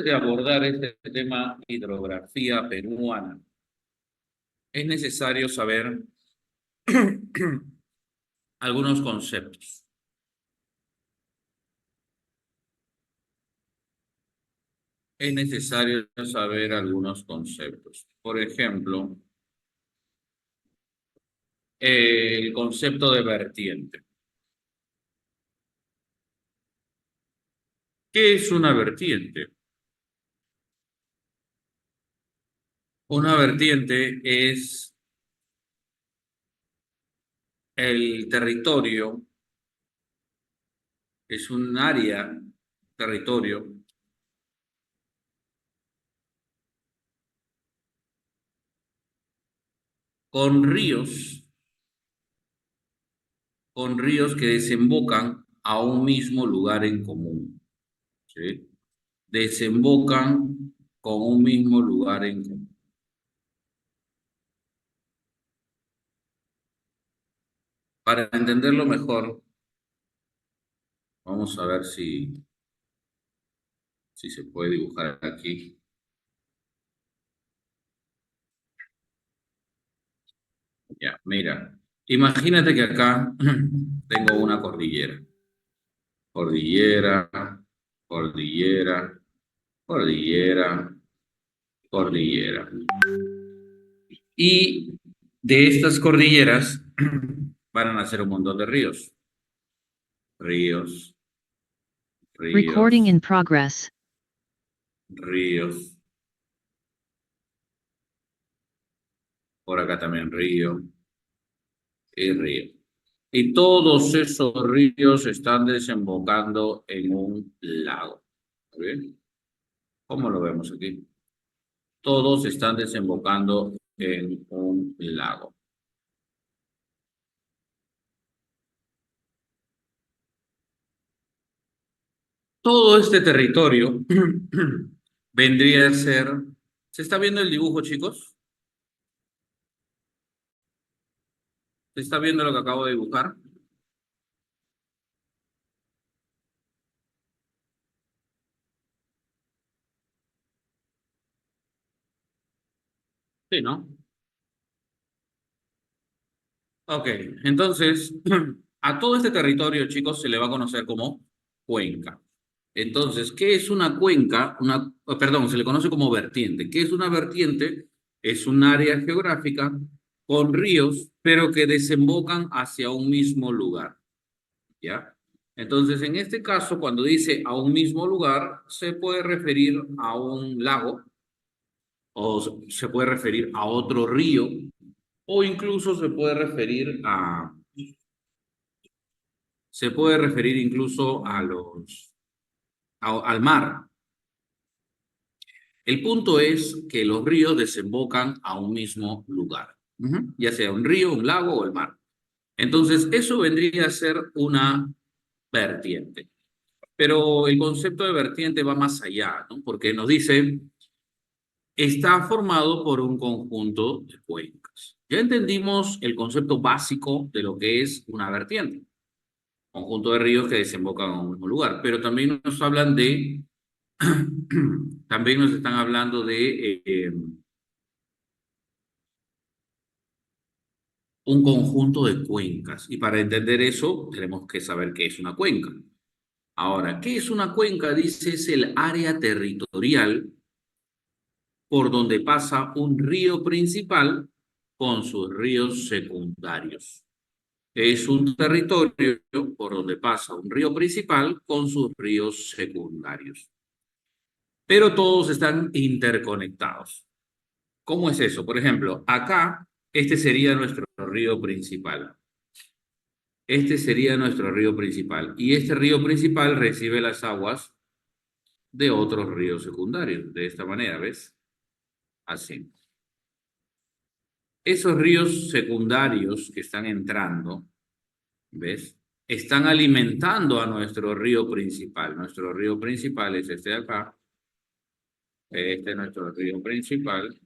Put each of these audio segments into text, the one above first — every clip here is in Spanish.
De abordar este tema hidrografía peruana, es necesario saber algunos conceptos. Es necesario saber algunos conceptos. Por ejemplo, el concepto de vertiente. ¿Qué es una vertiente? Una vertiente es el territorio, es un área, territorio, con ríos que desembocan a un mismo lugar en común. ¿Sí? Desembocan con un mismo lugar en común. Para entenderlo mejor, vamos a ver si se puede dibujar aquí. Ya, mira, imagínate que acá tengo una cordillera. Cordillera, cordillera, cordillera, cordillera. Y de estas cordilleras van a nacer un montón de ríos. Ríos, Recording ríos, in progress. ríos. Por acá también río y río. Y todos esos ríos están desembocando en un lago. ¿Está bien? ¿Cómo lo vemos aquí? Todos están desembocando en un lago. Todo este territorio vendría a ser... ¿Se está viendo el dibujo, chicos? ¿Se está viendo lo que acabo de dibujar? Sí, ¿no? Ok, entonces, a todo este territorio, chicos, se le va a conocer como cuenca. Entonces, ¿qué es una cuenca? Perdón, se le conoce como vertiente. ¿Qué es una vertiente? Es un área geográfica con ríos, pero que desembocan hacia un mismo lugar, ¿ya? Entonces, en este caso, cuando dice a un mismo lugar, se puede referir a un lago o se puede referir a otro río o incluso se puede referir incluso al mar. El punto es que los ríos desembocan a un mismo lugar, ya sea un río, un lago o el mar. Entonces, eso vendría a ser una vertiente. Pero el concepto de vertiente va más allá, ¿no? Porque nos dice, está formado por un conjunto de cuencas. Ya entendimos el concepto básico de lo que es una vertiente, conjunto de ríos que desembocan a un mismo lugar, pero también nos hablan de, también nos están hablando de un conjunto de cuencas. Y para entender eso, tenemos que saber qué es una cuenca. Ahora, ¿qué es una cuenca? Dice, es el área territorial por donde pasa un río principal con sus ríos secundarios. Es un territorio por donde pasa un río principal con sus ríos secundarios. Pero todos están interconectados. ¿Cómo es eso? Por ejemplo, acá, este sería nuestro río principal. Este sería nuestro río principal. Y este río principal recibe las aguas de otros ríos secundarios. De esta manera, ¿ves? Así. Esos ríos secundarios que están entrando, ¿ves? Están alimentando a nuestro río principal. Nuestro río principal es este de acá. Este es nuestro río principal.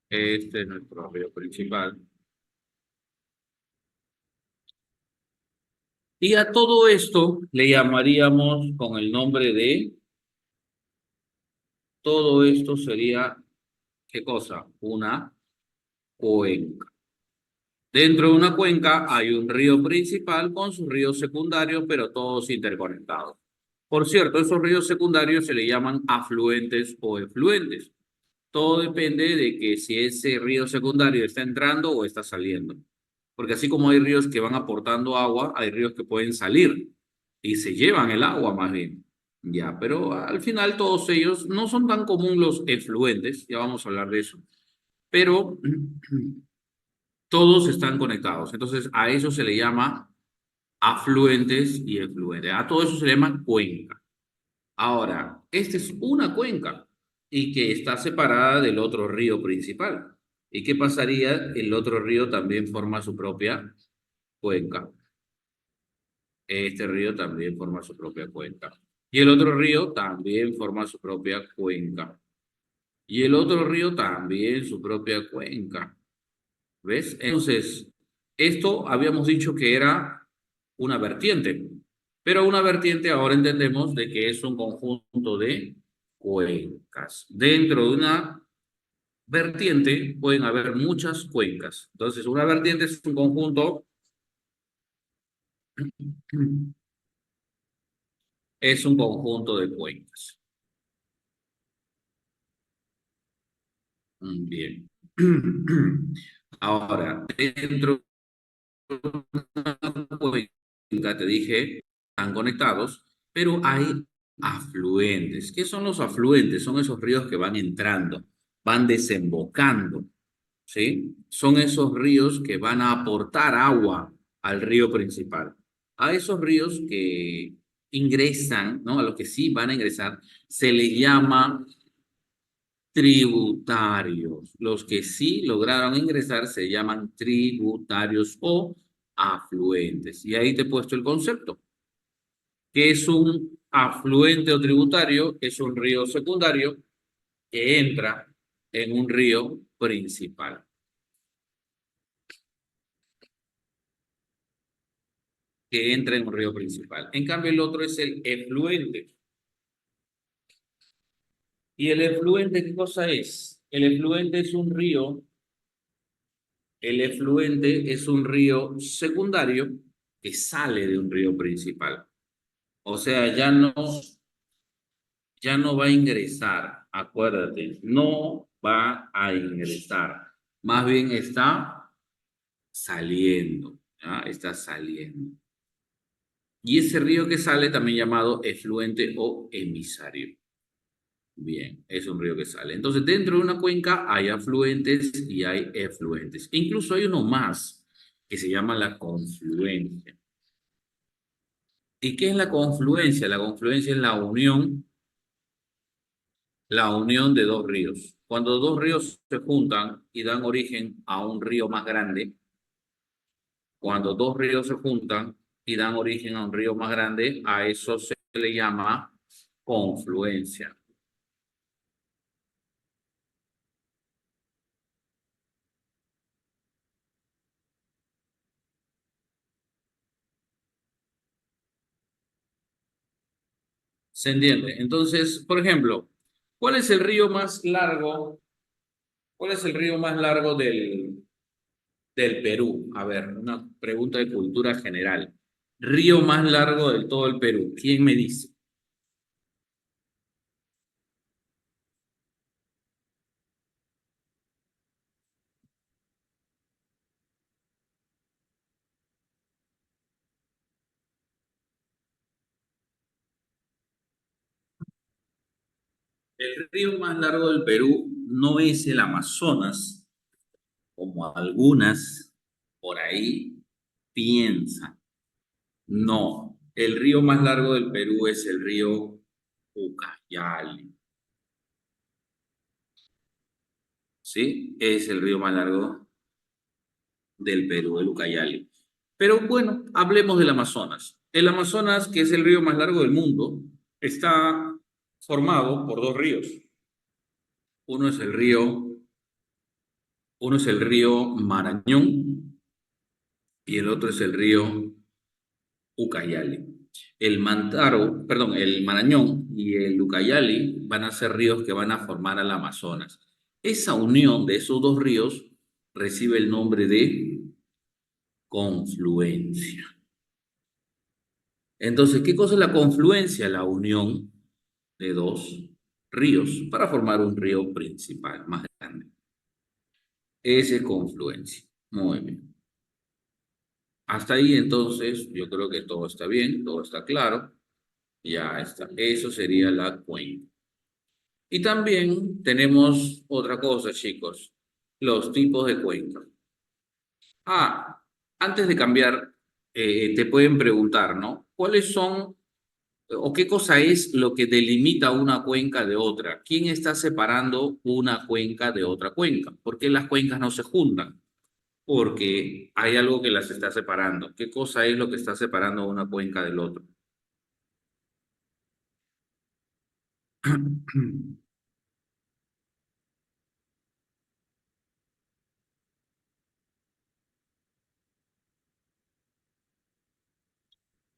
Este es nuestro río principal. Y a todo esto le llamaríamos con el nombre de, todo esto sería, ¿qué cosa? Una cuenca. Dentro de una cuenca hay un río principal con sus ríos secundarios, pero todos interconectados. Por cierto, esos ríos secundarios se le llaman afluentes o efluentes. Todo depende de que si ese río secundario está entrando o está saliendo. Porque así como hay ríos que van aportando agua, hay ríos que pueden salir y se llevan el agua más bien. Ya, pero al final todos ellos no son tan comunes los efluentes, ya vamos a hablar de eso, pero todos están conectados. Entonces a eso se le llama afluentes y efluentes. A todo eso se le llama cuenca. Ahora, esta es una cuenca y que está separada del otro río principal. ¿Y qué pasaría? El otro río también forma su propia cuenca. Este río también forma su propia cuenca. Y el otro río también forma su propia cuenca. Y el otro río también su propia cuenca. ¿Ves? Entonces, esto habíamos dicho que era una vertiente, pero una vertiente ahora entendemos de que es un conjunto de cuencas. Dentro de una vertiente pueden haber muchas cuencas. Entonces, una vertiente es un conjunto, es un conjunto de cuencas. Bien. Ahora, dentro cuenca, te dije, están conectados, pero hay afluentes. ¿Qué son los afluentes? Son esos ríos que van entrando, van desembocando, ¿sí? Son esos ríos que van a aportar agua al río principal. A esos ríos que ingresan, ¿no? A los que sí van a ingresar, se les llama tributarios. Los que sí lograron ingresar se llaman tributarios o afluentes. Y ahí te he puesto el concepto. ¿Qué es un afluente o tributario? Es un río secundario que entra en un río principal. Que entra en un río principal. En cambio, el otro es el efluente. ¿Y el efluente qué cosa es? El efluente es un río. El efluente es un río secundario que sale de un río principal. O sea, ya no va a ingresar, acuérdate, no va a ingresar. Más bien está saliendo, ¿ya? Está saliendo. Y ese río que sale también llamado efluente o emisario. Bien, es un río que sale. Entonces, dentro de una cuenca hay afluentes y hay efluentes. Incluso hay uno más que se llama la confluencia. ¿Y qué es la confluencia? La confluencia es la unión de dos ríos. Cuando dos ríos se juntan y dan origen a un río más grande, cuando dos ríos se juntan y dan origen a un río más grande, a eso se le llama confluencia. ¿Se entiende? Entonces, por ejemplo, ¿cuál es el río más largo? ¿Cuál es el río más largo del Perú? A ver, una pregunta de cultura general. Río más largo de todo el Perú. ¿Quién me dice? El río más largo del Perú no es el Amazonas, como algunas por ahí piensan. No, el río más largo del Perú es el río Ucayali. ¿Sí? Es el río más largo del Perú, el Ucayali. Pero bueno, hablemos del Amazonas. El Amazonas, que es el río más largo del mundo, está formado por dos ríos. Uno es el río, uno es el río Marañón y el otro es el río Ucayali. El Mantaro, perdón, el Marañón y el Ucayali van a ser ríos que van a formar al Amazonas. Esa unión de esos dos ríos recibe el nombre de confluencia. Entonces, ¿qué cosa es la confluencia? La unión de dos ríos para formar un río principal más grande. Esa es confluencia. Muy bien. Hasta ahí entonces yo creo que todo está bien, todo está claro. Ya está. Eso sería la cuenca. Y también tenemos otra cosa, chicos. Los tipos de cuenca. Ah, antes de cambiar, te pueden preguntar, ¿no? ¿Cuáles son o qué cosa es lo que delimita una cuenca de otra? ¿Quién está separando una cuenca de otra cuenca? ¿Por qué las cuencas no se juntan? Porque hay algo que las está separando. ¿Qué cosa es lo que está separando una cuenca del otro?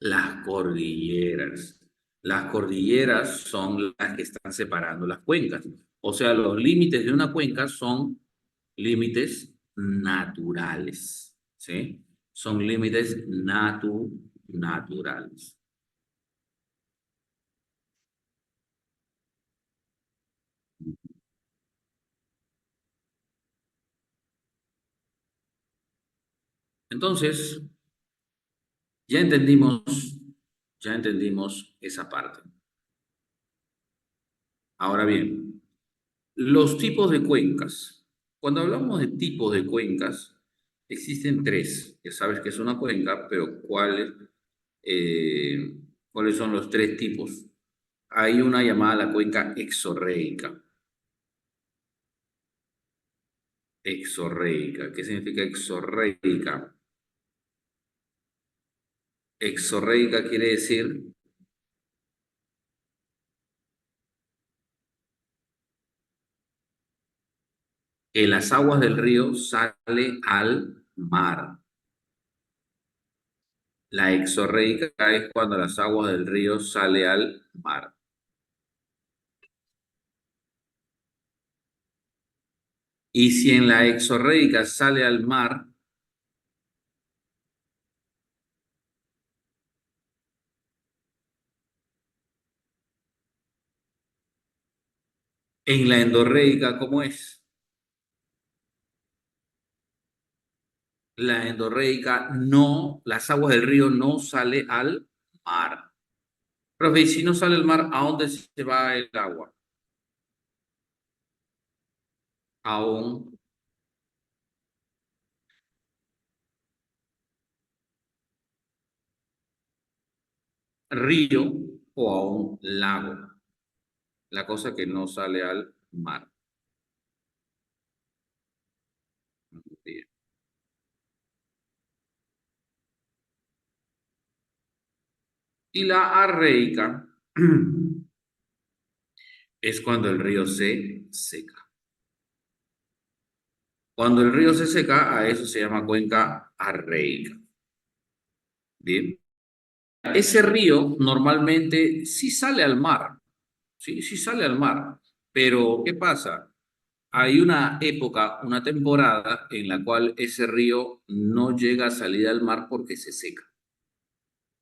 Las cordilleras. Las cordilleras son las que están separando las cuencas. O sea, los límites de una cuenca son límites naturales, ¿sí? Son límites naturales. Entonces, ya entendimos, ya entendimos esa parte. Ahora bien, los tipos de cuencas. Cuando hablamos de tipos de cuencas, existen tres. Ya sabes que es una cuenca, pero eh, ¿cuáles son los tres tipos? Hay una llamada la cuenca exorreica. Exorreica. ¿Qué significa exorreica? Exorreica quiere decir que las aguas del río salen al mar. La exorreica es cuando las aguas del río salen al mar. Y si en la exorreica sale al mar, en la endorreica, ¿cómo es? La endorreica no, las aguas del río no sale al mar. Profe, y si no sale al mar, ¿a dónde se va el agua? A un río o a un lago. La cosa que no sale al mar. Y la arreica es cuando el río se seca. Cuando el río se seca, a eso se llama cuenca arreica. Bien. Ese río normalmente sí sale al mar, sí sale al mar, pero ¿qué pasa? Hay una época, una temporada en la cual ese río no llega a salir al mar porque se seca.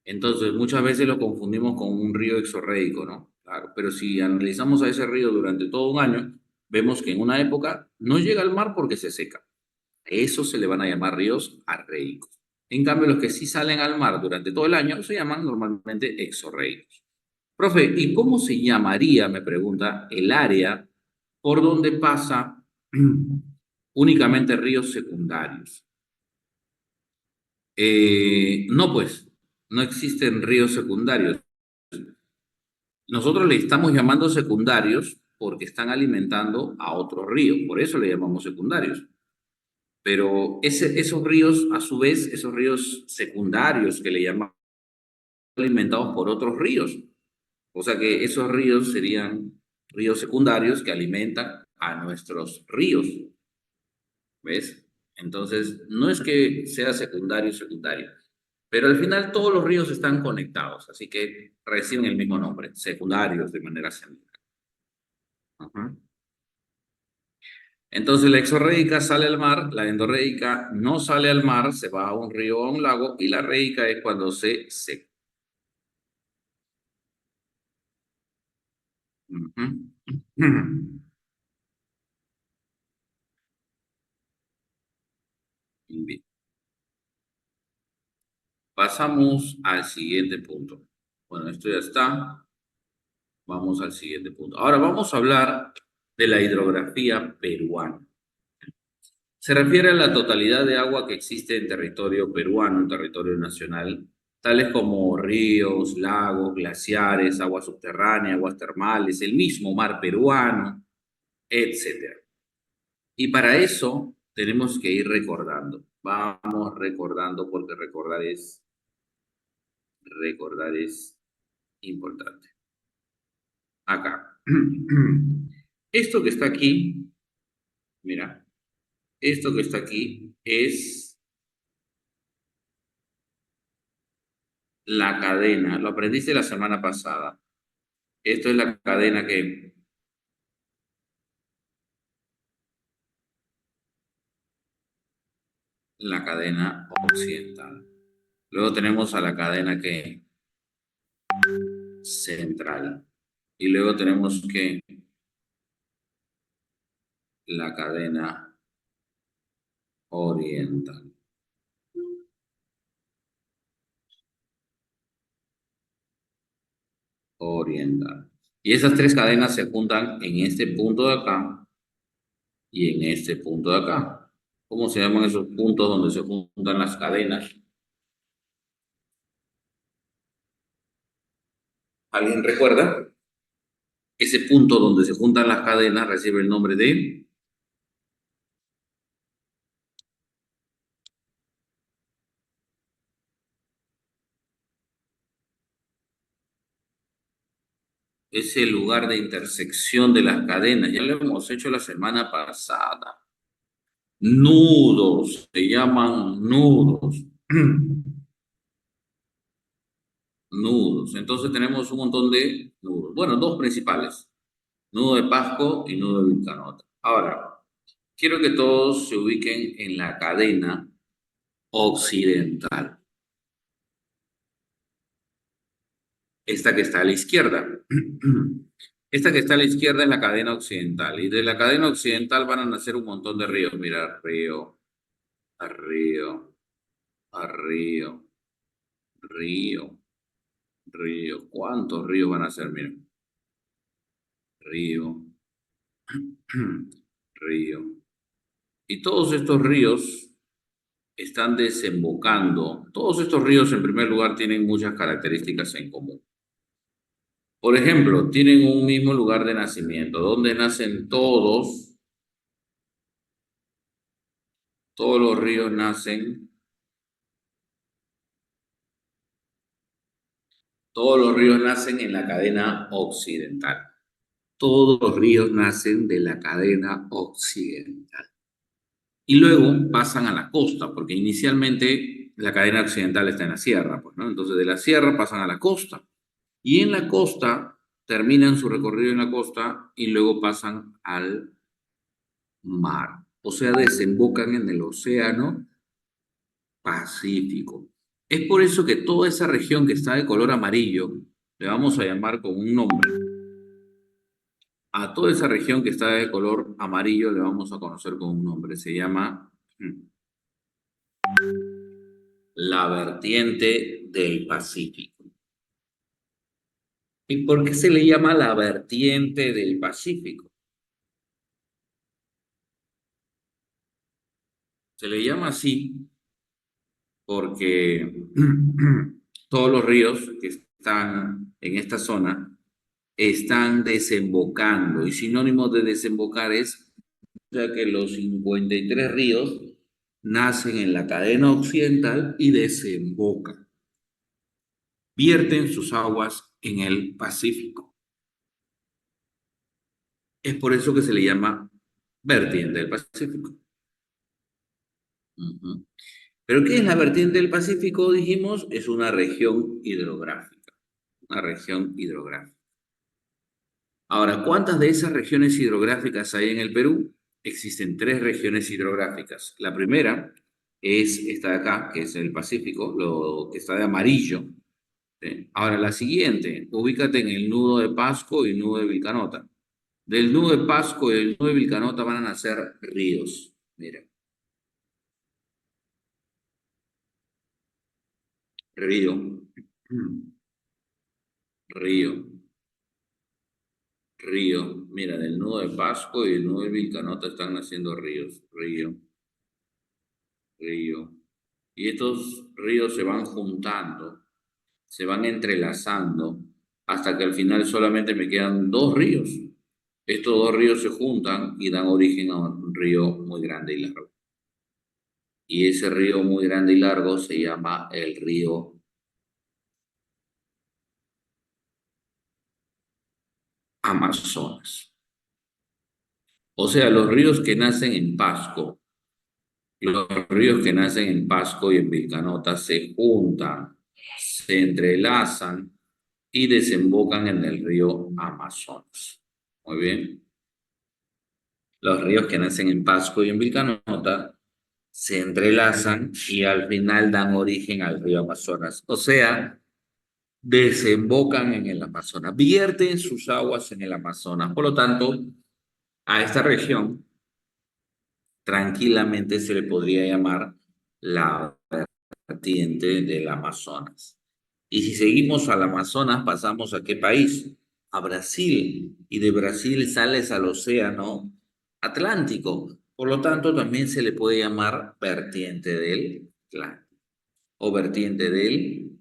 Entonces, muchas veces lo confundimos con un río exorreico, ¿no? Claro, pero si analizamos a ese río durante todo un año, vemos que en una época no llega al mar porque se seca. A eso se le van a llamar ríos arreicos. En cambio, los que sí salen al mar durante todo el año se llaman normalmente exorreicos. Profe, ¿y cómo se llamaría, me pregunta, el área por donde pasa únicamente ríos secundarios? No, pues, no existen ríos secundarios. Nosotros le estamos llamando secundarios porque están alimentando a otros ríos, por eso le llamamos secundarios. Pero esos ríos, a su vez, esos ríos secundarios que le llamamos alimentados por otros ríos. O sea que esos ríos serían ríos secundarios que alimentan a nuestros ríos. ¿Ves? Entonces, no es que sea secundario, secundario, Pero al final todos los ríos están conectados, así que reciben el mismo nombre, secundarios de manera similar. Ajá. Entonces la exorreica sale al mar, la endorreica no sale al mar, se va a un río o a un lago, y la reica es cuando se seca. Ujú. Bien. Pasamos al siguiente punto. Bueno, esto ya está. Vamos al siguiente punto. Ahora vamos a hablar de la hidrografía peruana. Se refiere a la totalidad de agua que existe en territorio peruano, en territorio nacional, tales como ríos, lagos, glaciares, agua subterránea, aguas termales, el mismo mar peruano, etcétera. Y para eso tenemos que ir recordando. Vamos recordando porque recordar es importante. Acá. Esto que está aquí, mira, esto que está aquí es la cadena. Lo aprendiste la semana pasada. Esto es la cadena que, la cadena occidental. Luego tenemos a la cadena que central. Y luego tenemos que la cadena oriental. Oriental. Y esas tres cadenas se juntan en este punto de acá y en este punto de acá. ¿Cómo se llaman esos puntos donde se juntan las cadenas? ¿Alguien recuerda? Ese punto donde se juntan las cadenas recibe el nombre de... Ese lugar de intersección de las cadenas. Ya lo hemos hecho la semana pasada. Nudos, se llaman nudos. Nudos. Entonces tenemos un montón de nudos. Bueno, dos principales. Nudo de Pasco y nudo de Vilcanota. Ahora, quiero que todos se ubiquen en la cadena occidental. Esta que está a la izquierda. Esta que está a la izquierda es la cadena occidental. Y de la cadena occidental van a nacer un montón de ríos. Mira, río, a río, a río, río, río. ¿Cuántos ríos van a ser? Mira. Río, río. Y todos estos ríos están desembocando. Todos estos ríos, en primer lugar, tienen muchas características en común. Por ejemplo, tienen un mismo lugar de nacimiento, donde nacen todos. Todos los ríos nacen, todos los ríos nacen en la cadena occidental. Todos los ríos nacen de la cadena occidental. Y luego pasan a la costa, porque inicialmente la cadena occidental está en la sierra, pues, ¿no? Entonces de la sierra pasan a la costa. Y en la costa terminan su recorrido en la costa y luego pasan al mar. O sea, desembocan en el océano Pacífico. Es por eso que toda esa región que está de color amarillo, le vamos a llamar con un nombre. A toda esa región que está de color amarillo le vamos a conocer con un nombre. Se llama la vertiente del Pacífico. ¿Y por qué se le llama la vertiente del Pacífico? Se le llama así porque todos los ríos que están en esta zona están desembocando. Y sinónimo de desembocar es ya que los 53 ríos nacen en la cadena occidental y desembocan. Vierten sus aguas en el Pacífico. Es por eso que se le llama vertiente del Pacífico. Uh -huh. ¿Pero qué es la vertiente del Pacífico? Dijimos, es una región hidrográfica. Una región hidrográfica. Ahora, ¿cuántas de esas regiones hidrográficas hay en el Perú? Existen tres regiones hidrográficas. La primera es esta de acá, que es el Pacífico, lo que está de amarillo. ¿Sí? Ahora, la siguiente, ubícate en el nudo de Pasco y nudo de Vilcanota. Del nudo de Pasco y del nudo de Vilcanota van a nacer ríos. Mira, río, río, río. Mira, del nudo de Pasco y el nudo de Vilcanota están naciendo ríos. Río, río. Y estos ríos se van juntando, se van entrelazando, hasta que al final solamente me quedan dos ríos. Estos dos ríos se juntan y dan origen a un río muy grande y largo. Y ese río muy grande y largo se llama el río Amazonas. O sea, los ríos que nacen en Pasco, los ríos que nacen en Pasco y en Vilcanota se juntan, se entrelazan y desembocan en el río Amazonas. Muy bien. Los ríos que nacen en Pasco y en Vilcanota se entrelazan y al final dan origen al río Amazonas. O sea, desembocan en el Amazonas, vierten sus aguas en el Amazonas. Por lo tanto, a esta región tranquilamente se le podría llamar la vertiente del Amazonas. Y si seguimos al Amazonas, pasamos ¿a qué país? A Brasil. Y de Brasil sales al océano Atlántico. Por lo tanto, también se le puede llamar vertiente del Atlántico o vertiente del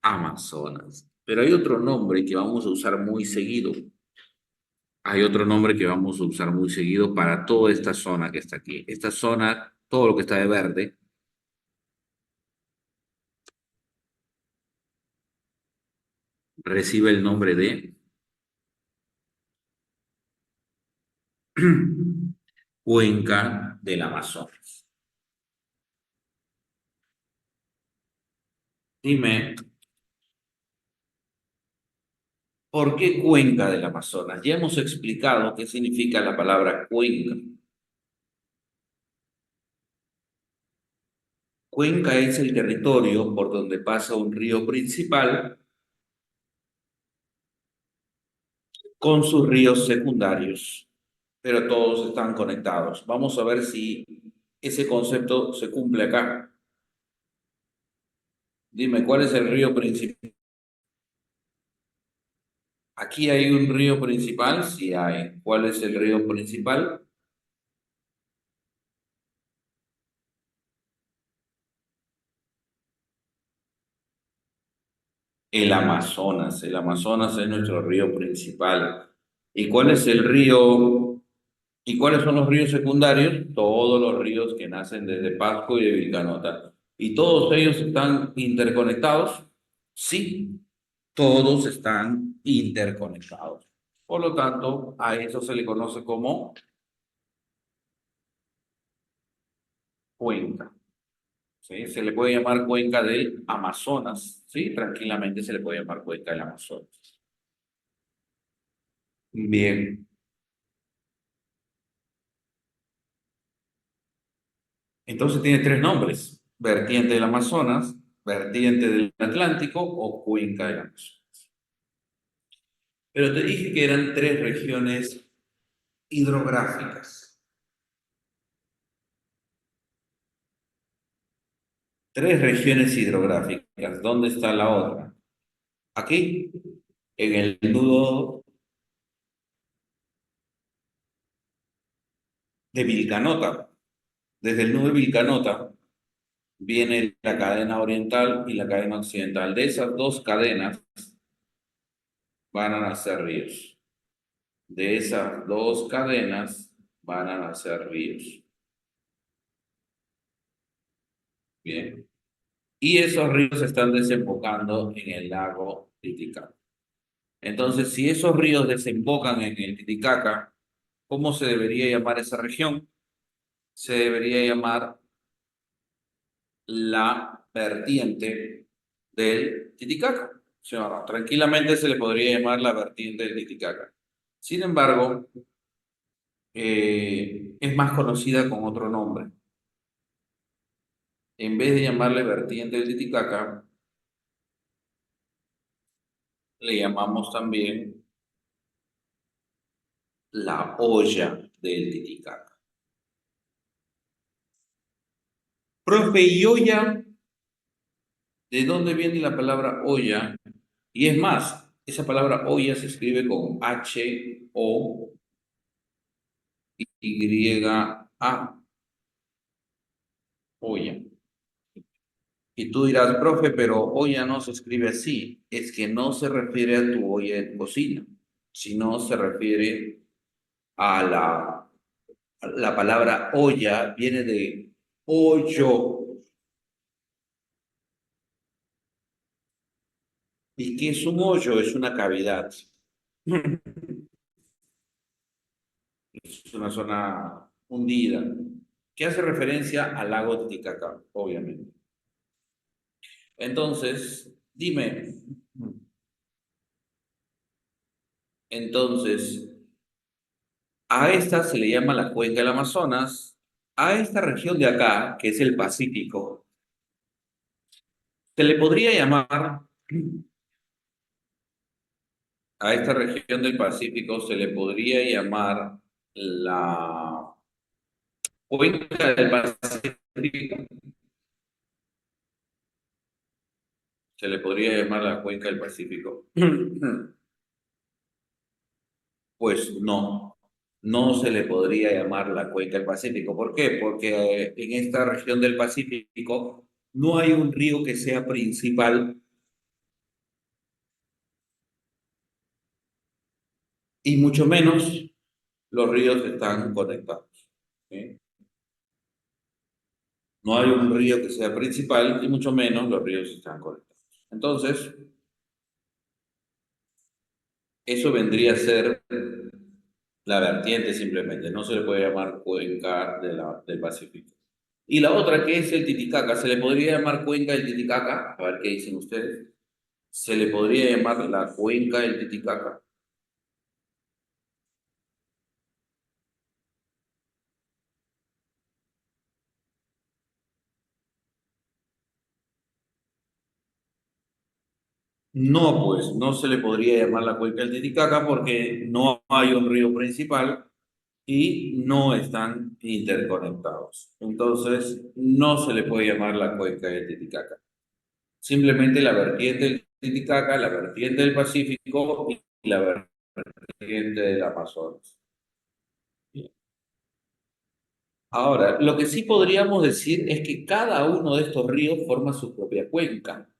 Amazonas. Pero hay otro nombre que vamos a usar muy seguido. Hay otro nombre que vamos a usar muy seguido para toda esta zona que está aquí. Esta zona, todo lo que está de verde, recibe el nombre de Cuenca del Amazonas. Dime, ¿por qué Cuenca del Amazonas? Ya hemos explicado qué significa la palabra cuenca. Cuenca es el territorio por donde pasa un río principal con sus ríos secundarios, pero todos están conectados. Vamos a ver si ese concepto se cumple acá. Dime, ¿cuál es el río principal? ¿Aquí hay un río principal? Sí hay. ¿Cuál es el río principal? El Amazonas. El Amazonas es nuestro río principal. ¿Y cuál es el río? ¿Y cuáles son los ríos secundarios? Todos los ríos que nacen desde Pasco y de Vilcanota. ¿Y todos ellos están interconectados? Sí, todos están interconectados. Por lo tanto, a eso se le conoce como cuenca. ¿Sí? Se le puede llamar cuenca del Amazonas, ¿sí? Tranquilamente se le puede llamar cuenca del Amazonas. Bien, entonces tiene tres nombres: vertiente del Amazonas, vertiente del Atlántico o cuenca del Amazonas. Pero te dije que eran tres regiones hidrográficas. Tres regiones hidrográficas. ¿Dónde está la otra? Aquí, en el nudo de Vilcanota. Desde el nudo de Vilcanota viene la cadena oriental y la cadena occidental. De esas dos cadenas van a nacer ríos. De esas dos cadenas van a nacer ríos. Bien. Y esos ríos están desembocando en el lago Titicaca. Entonces, si esos ríos desembocan en el Titicaca, ¿cómo se debería llamar esa región? Se debería llamar la vertiente del Titicaca. ¿Sí o no? Tranquilamente se le podría llamar la vertiente del Titicaca. Sin embargo, es más conocida con otro nombre. En vez de llamarle vertiente del Titicaca, le llamamos también la olla del Titicaca. Profe, ¿y olla? ¿De dónde viene la palabra olla? Y es más, esa palabra olla se escribe con H-O-Y-A, olla. Y tú dirás, profe, pero olla no se escribe así. Es que no se refiere a tu olla de cocina, sino se refiere a la palabra olla, viene de hoyo. ¿Y qué es un hoyo? Es una cavidad. Es una zona hundida, que hace referencia al lago Titicaca, obviamente. Entonces, dime, entonces, a esta se le llama la cuenca del Amazonas, a esta región de acá, que es el Pacífico, se le podría llamar, a esta región del Pacífico se le podría llamar la cuenca del Pacífico, se le podría llamar la cuenca del Pacífico. Pues no, no se le podría llamar la cuenca del Pacífico. ¿Por qué? Porque en esta región del Pacífico no hay un río que sea principal y mucho menos los ríos están conectados. ¿Sí? No hay un río que sea principal y mucho menos los ríos están conectados. Entonces, eso vendría a ser la vertiente simplemente, no se le puede llamar cuenca del Pacífico. Y la otra que es el Titicaca, ¿se le podría llamar cuenca del Titicaca? A ver qué dicen ustedes. ¿Se le podría llamar la cuenca del Titicaca? No, pues no se le podría llamar la cuenca del Titicaca porque no hay un río principal y no están interconectados. Entonces, no se le puede llamar la cuenca del Titicaca. Simplemente la vertiente del Titicaca, la vertiente del Pacífico y la vertiente del Amazonas. Ahora, lo que sí podríamos decir es que cada uno de estos ríos forma su propia cuenca.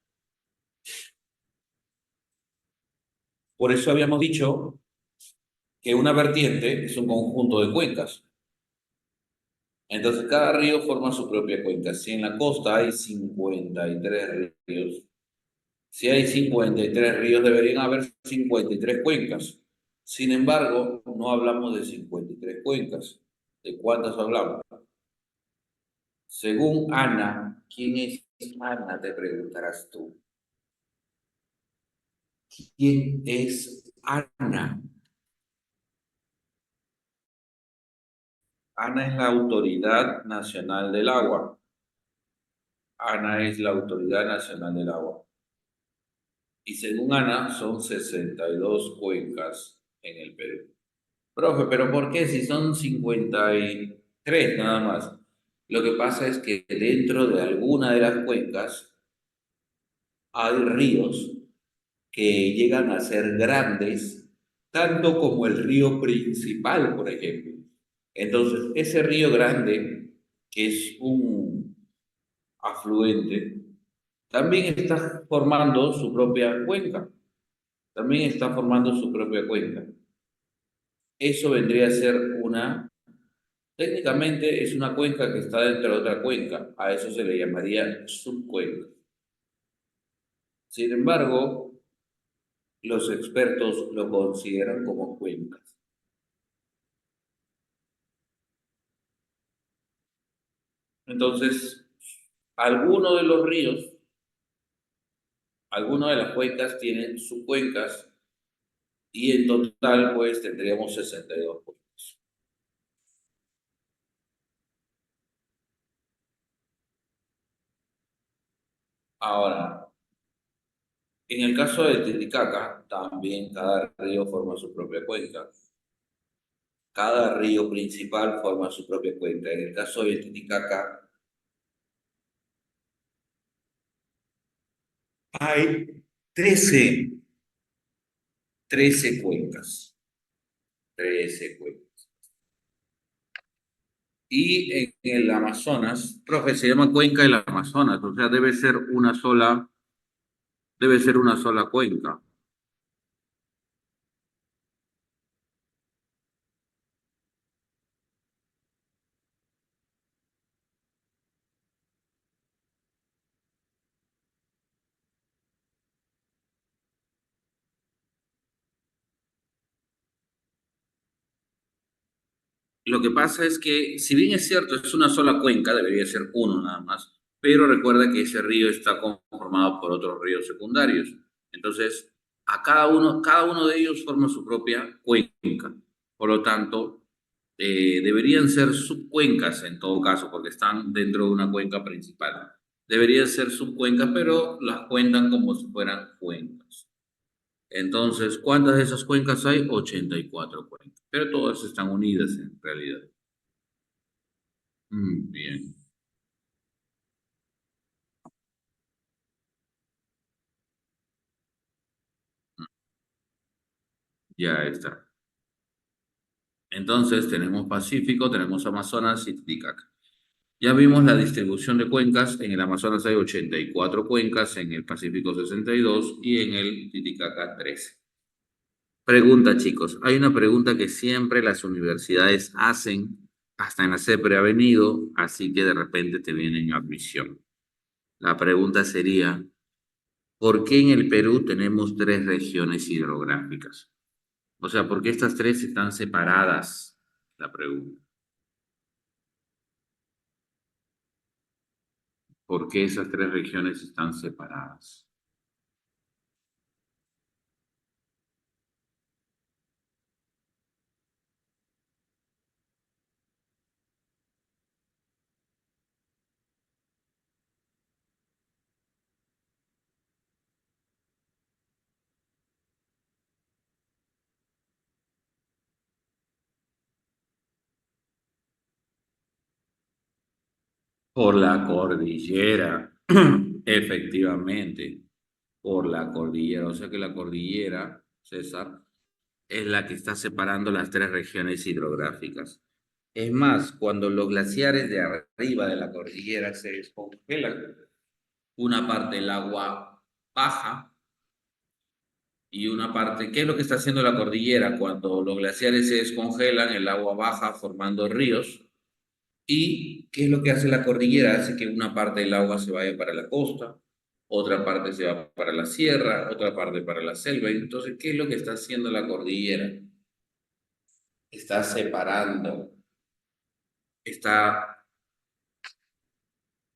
Por eso habíamos dicho que una vertiente es un conjunto de cuencas. Entonces, cada río forma su propia cuenca. Si en la costa hay 53 ríos, si hay 53 ríos, deberían haber 53 cuencas. Sin embargo, no hablamos de 53 cuencas. ¿De cuántas hablamos? Según Ana, ¿quién es Ana? Te preguntarás tú. ¿Quién es Ana? Ana es la Autoridad Nacional del Agua. Ana es la Autoridad Nacional del Agua. Y según Ana, son 62 cuencas en el Perú. Profe, ¿pero por qué si son 53 nada más? Lo que pasa es que dentro de alguna de las cuencas hay ríos que llegan a ser grandes, tanto como el río principal, por ejemplo. Entonces, ese río grande, que es un afluente, también está formando su propia cuenca. También está formando su propia cuenca. Eso vendría a ser técnicamente es una cuenca que está dentro de otra cuenca. A eso se le llamaría subcuenca. Sin embargo, los expertos lo consideran como cuencas. Entonces, Algunos de los ríos, algunas de las cuencas tienen subcuencas y en total pues tendríamos 62 cuencas. Ahora, en el caso de Titicaca, también cada río forma su propia cuenca. Cada río principal forma su propia cuenca. En el caso de Titicaca, hay 13 cuencas. 13 cuencas. Y en el Amazonas, profe, se llama cuenca del Amazonas, o sea, debe ser una sola cuenca. Lo que pasa es que, si bien es cierto, es una sola cuenca, debería ser uno nada más, pero recuerda que ese río está conformado por otros ríos secundarios. Entonces, cada uno de ellos forma su propia cuenca. Por lo tanto, deberían ser subcuencas en todo caso, porque están dentro de una cuenca principal. Deberían ser subcuencas, pero las cuentan como si fueran cuencas. Entonces, ¿cuántas de esas cuencas hay? 84 cuencas, pero todas están unidas en realidad. Bien, ya está. Entonces, tenemos Pacífico, tenemos Amazonas y Titicaca. Ya vimos la distribución de cuencas. En el Amazonas hay 84 cuencas, en el Pacífico 62 y en el Titicaca 13. Pregunta, chicos. Hay una pregunta que siempre las universidades hacen, hasta en la CEPRE ha venido, así que de repente te viene en admisión. La pregunta sería, ¿por qué en el Perú tenemos tres regiones hidrográficas? O sea, ¿por qué estas tres están separadas? La pregunta. ¿Por qué esas tres regiones están separadas? Por la cordillera, efectivamente, por la cordillera. O sea que la cordillera, César, es la que está separando las tres regiones hidrográficas. Es más, cuando los glaciares de arriba de la cordillera se descongelan, una parte del agua baja y una parte, ¿qué es lo que está haciendo la cordillera? Cuando los glaciares se descongelan, el agua baja formando ríos. ¿Y qué es lo que hace la cordillera? Hace que una parte del agua se vaya para la costa, otra parte se va para la sierra, otra parte para la selva. Entonces, ¿qué es lo que está haciendo la cordillera? Está separando, está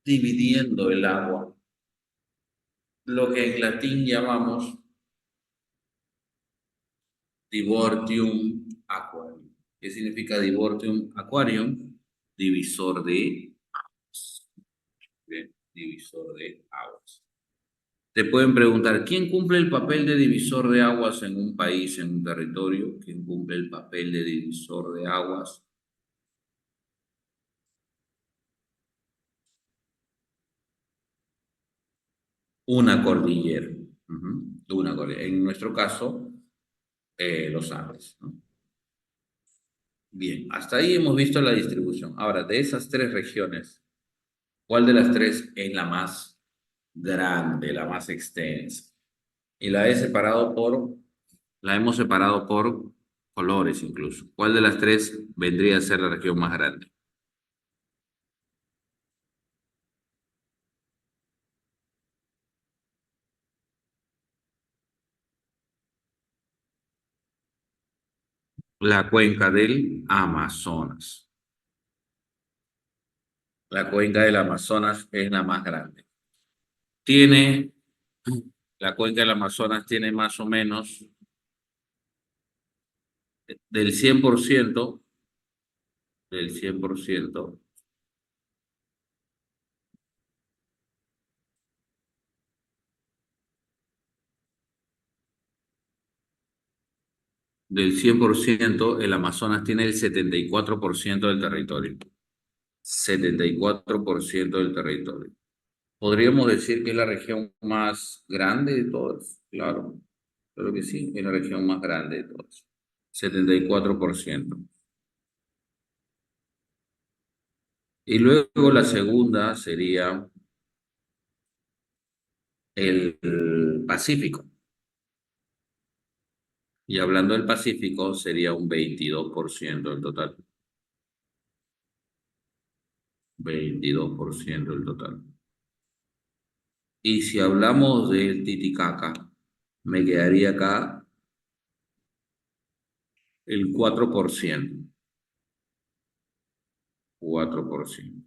dividiendo el agua, lo que en latín llamamos divortium aquarium. ¿Qué significa divortium aquarium? Divisor de aguas. Bien, divisor de aguas. Te pueden preguntar, ¿quién cumple el papel de divisor de aguas en un país, en un territorio? ¿Quién cumple el papel de divisor de aguas? Una cordillera. Una cordillera. En nuestro caso, los Andes, ¿no? Bien, hasta ahí hemos visto la distribución. Ahora, de esas tres regiones, ¿cuál de las tres es la más grande, la más extensa? Y la hemos separado por colores incluso. ¿Cuál de las tres vendría a ser la región más grande? La cuenca del Amazonas. La cuenca del Amazonas es la más grande. Tiene, la cuenca del Amazonas tiene más o menos del 100%, del 100%, del 100%, el Amazonas tiene el 74% del territorio. 74% del territorio. Podríamos decir que es la región más grande de todas. Claro, creo que sí, es la región más grande de todas. 74%. Y luego la segunda sería el Pacífico. Y hablando del Pacífico, sería un 22% del total. 22% del total. Y si hablamos del Titicaca, me quedaría acá el 4%. 4%.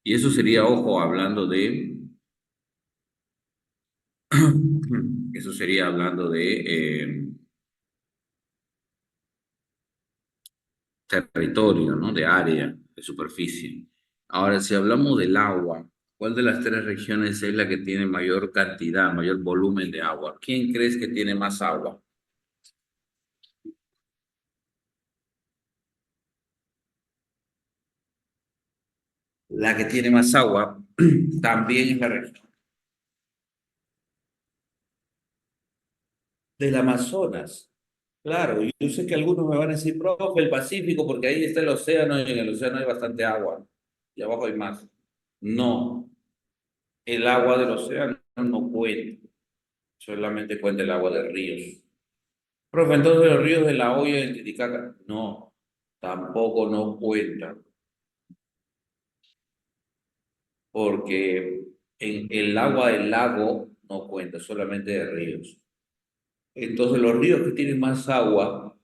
Y eso sería, ojo, hablando de, eso sería hablando de territorio, ¿no? De área, de superficie. Ahora, si hablamos del agua, ¿cuál de las tres regiones es la que tiene mayor cantidad, mayor volumen de agua? ¿Quién crees que tiene más agua? La que tiene más agua también es la región del Amazonas. Claro, yo sé que algunos me van a decir, profe, el Pacífico, porque ahí está el océano y en el océano hay bastante agua y abajo hay más. No, el agua del océano no cuenta, solamente cuenta el agua de ríos. Profe, entonces los ríos de La Hoya y el Titicaca, no, tampoco no cuentan, porque en el agua del lago no cuenta, solamente de ríos. Entonces los ríos que tienen más agua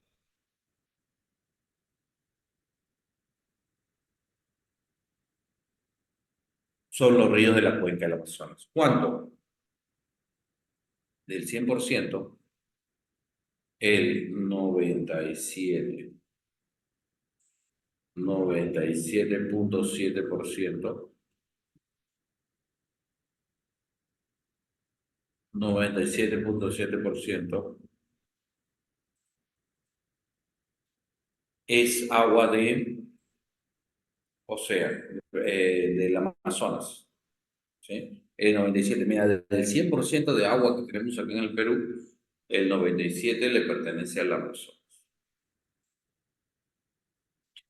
son los ríos de la cuenca del Amazonas. ¿Cuánto? Del 100%, el 97.7%, 97.7% es agua de océano, del Amazonas. ¿Sí? El 97, mira, del 100% de agua que tenemos aquí en el Perú, el 97 le pertenece al Amazonas.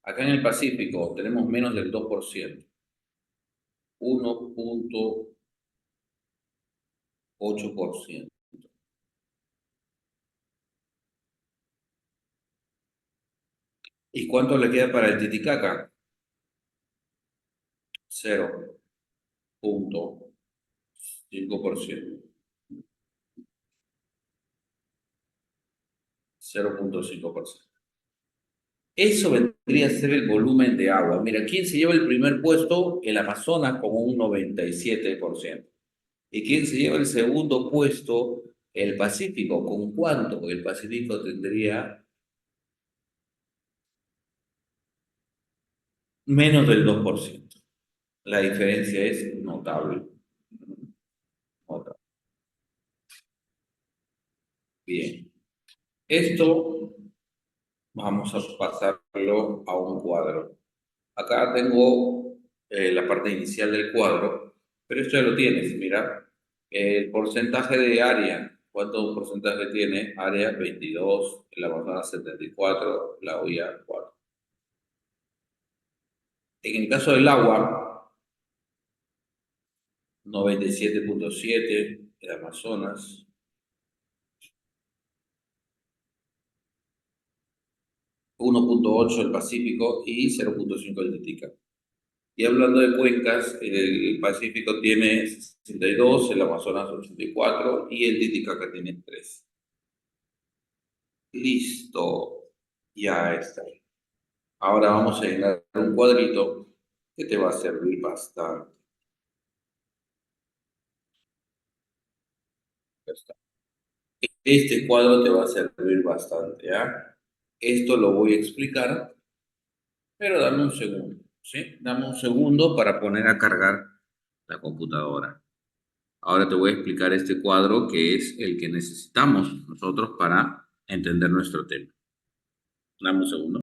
Acá en el Pacífico tenemos menos del 2%, 1.8%. ¿Y cuánto le queda para el Titicaca? 0.5%. 0.5%. Eso vendría a ser el volumen de agua. Mira, ¿quién se lleva el primer puesto? El Amazonas con un 97%. ¿Y quién se lleva el segundo puesto? El Pacífico. ¿Con cuánto? El Pacífico tendría menos del 2%. La diferencia es notable. Notable. Bien. Esto vamos a pasarlo a un cuadro. Acá tengo la parte inicial del cuadro, pero esto ya lo tienes, mira. El porcentaje de área, ¿cuánto porcentaje tiene? Área 22, el Amazonas 74, la OIA 4. En el caso del agua, 97.7, el Amazonas, 1.8 el Pacífico y 0.5 el Titicaca. Y hablando de cuencas, el Pacífico tiene 62, el Amazonas 84 y el Titicaca tiene 3. Listo, ya está. Ahora vamos a llenar un cuadrito que te va a servir bastante. Ya está. Este cuadro te va a servir bastante, ¿ya? Esto lo voy a explicar, pero dame un segundo, ¿sí? Dame un segundo para poner a cargar la computadora. Ahora te voy a explicar este cuadro que es el que necesitamos nosotros para entender nuestro tema. Dame un segundo.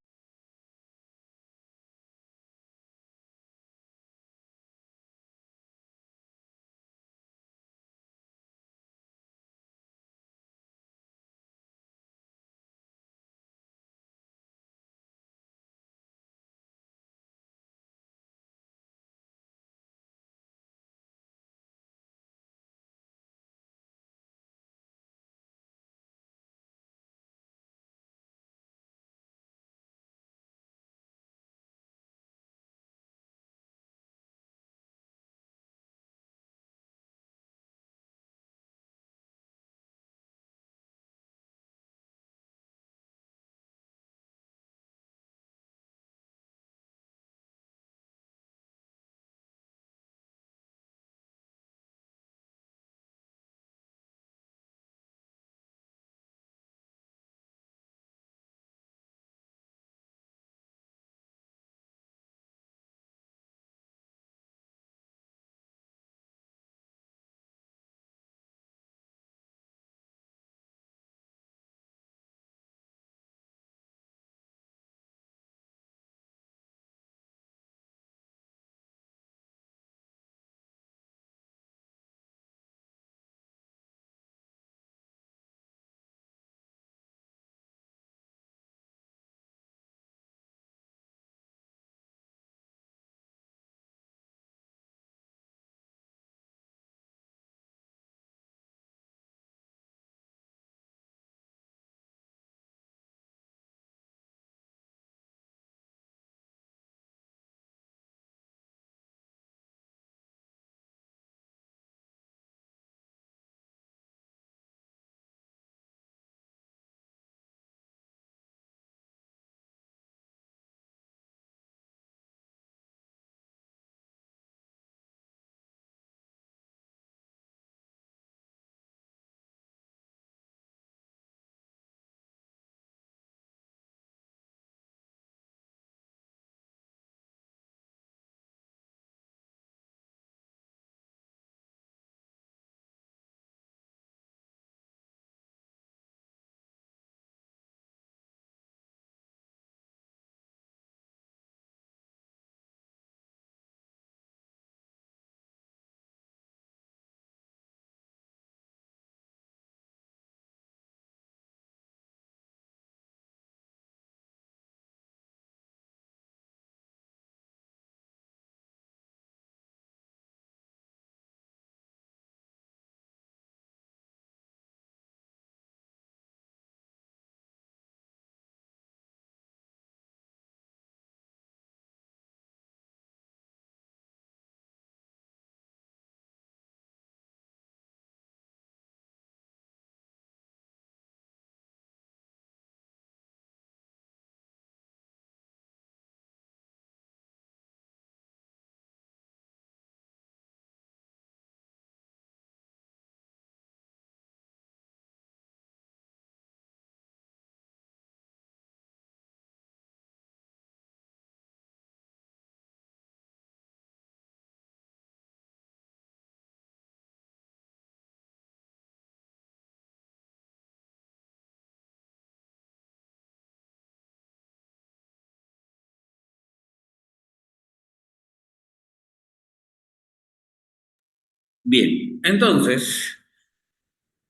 Bien, entonces,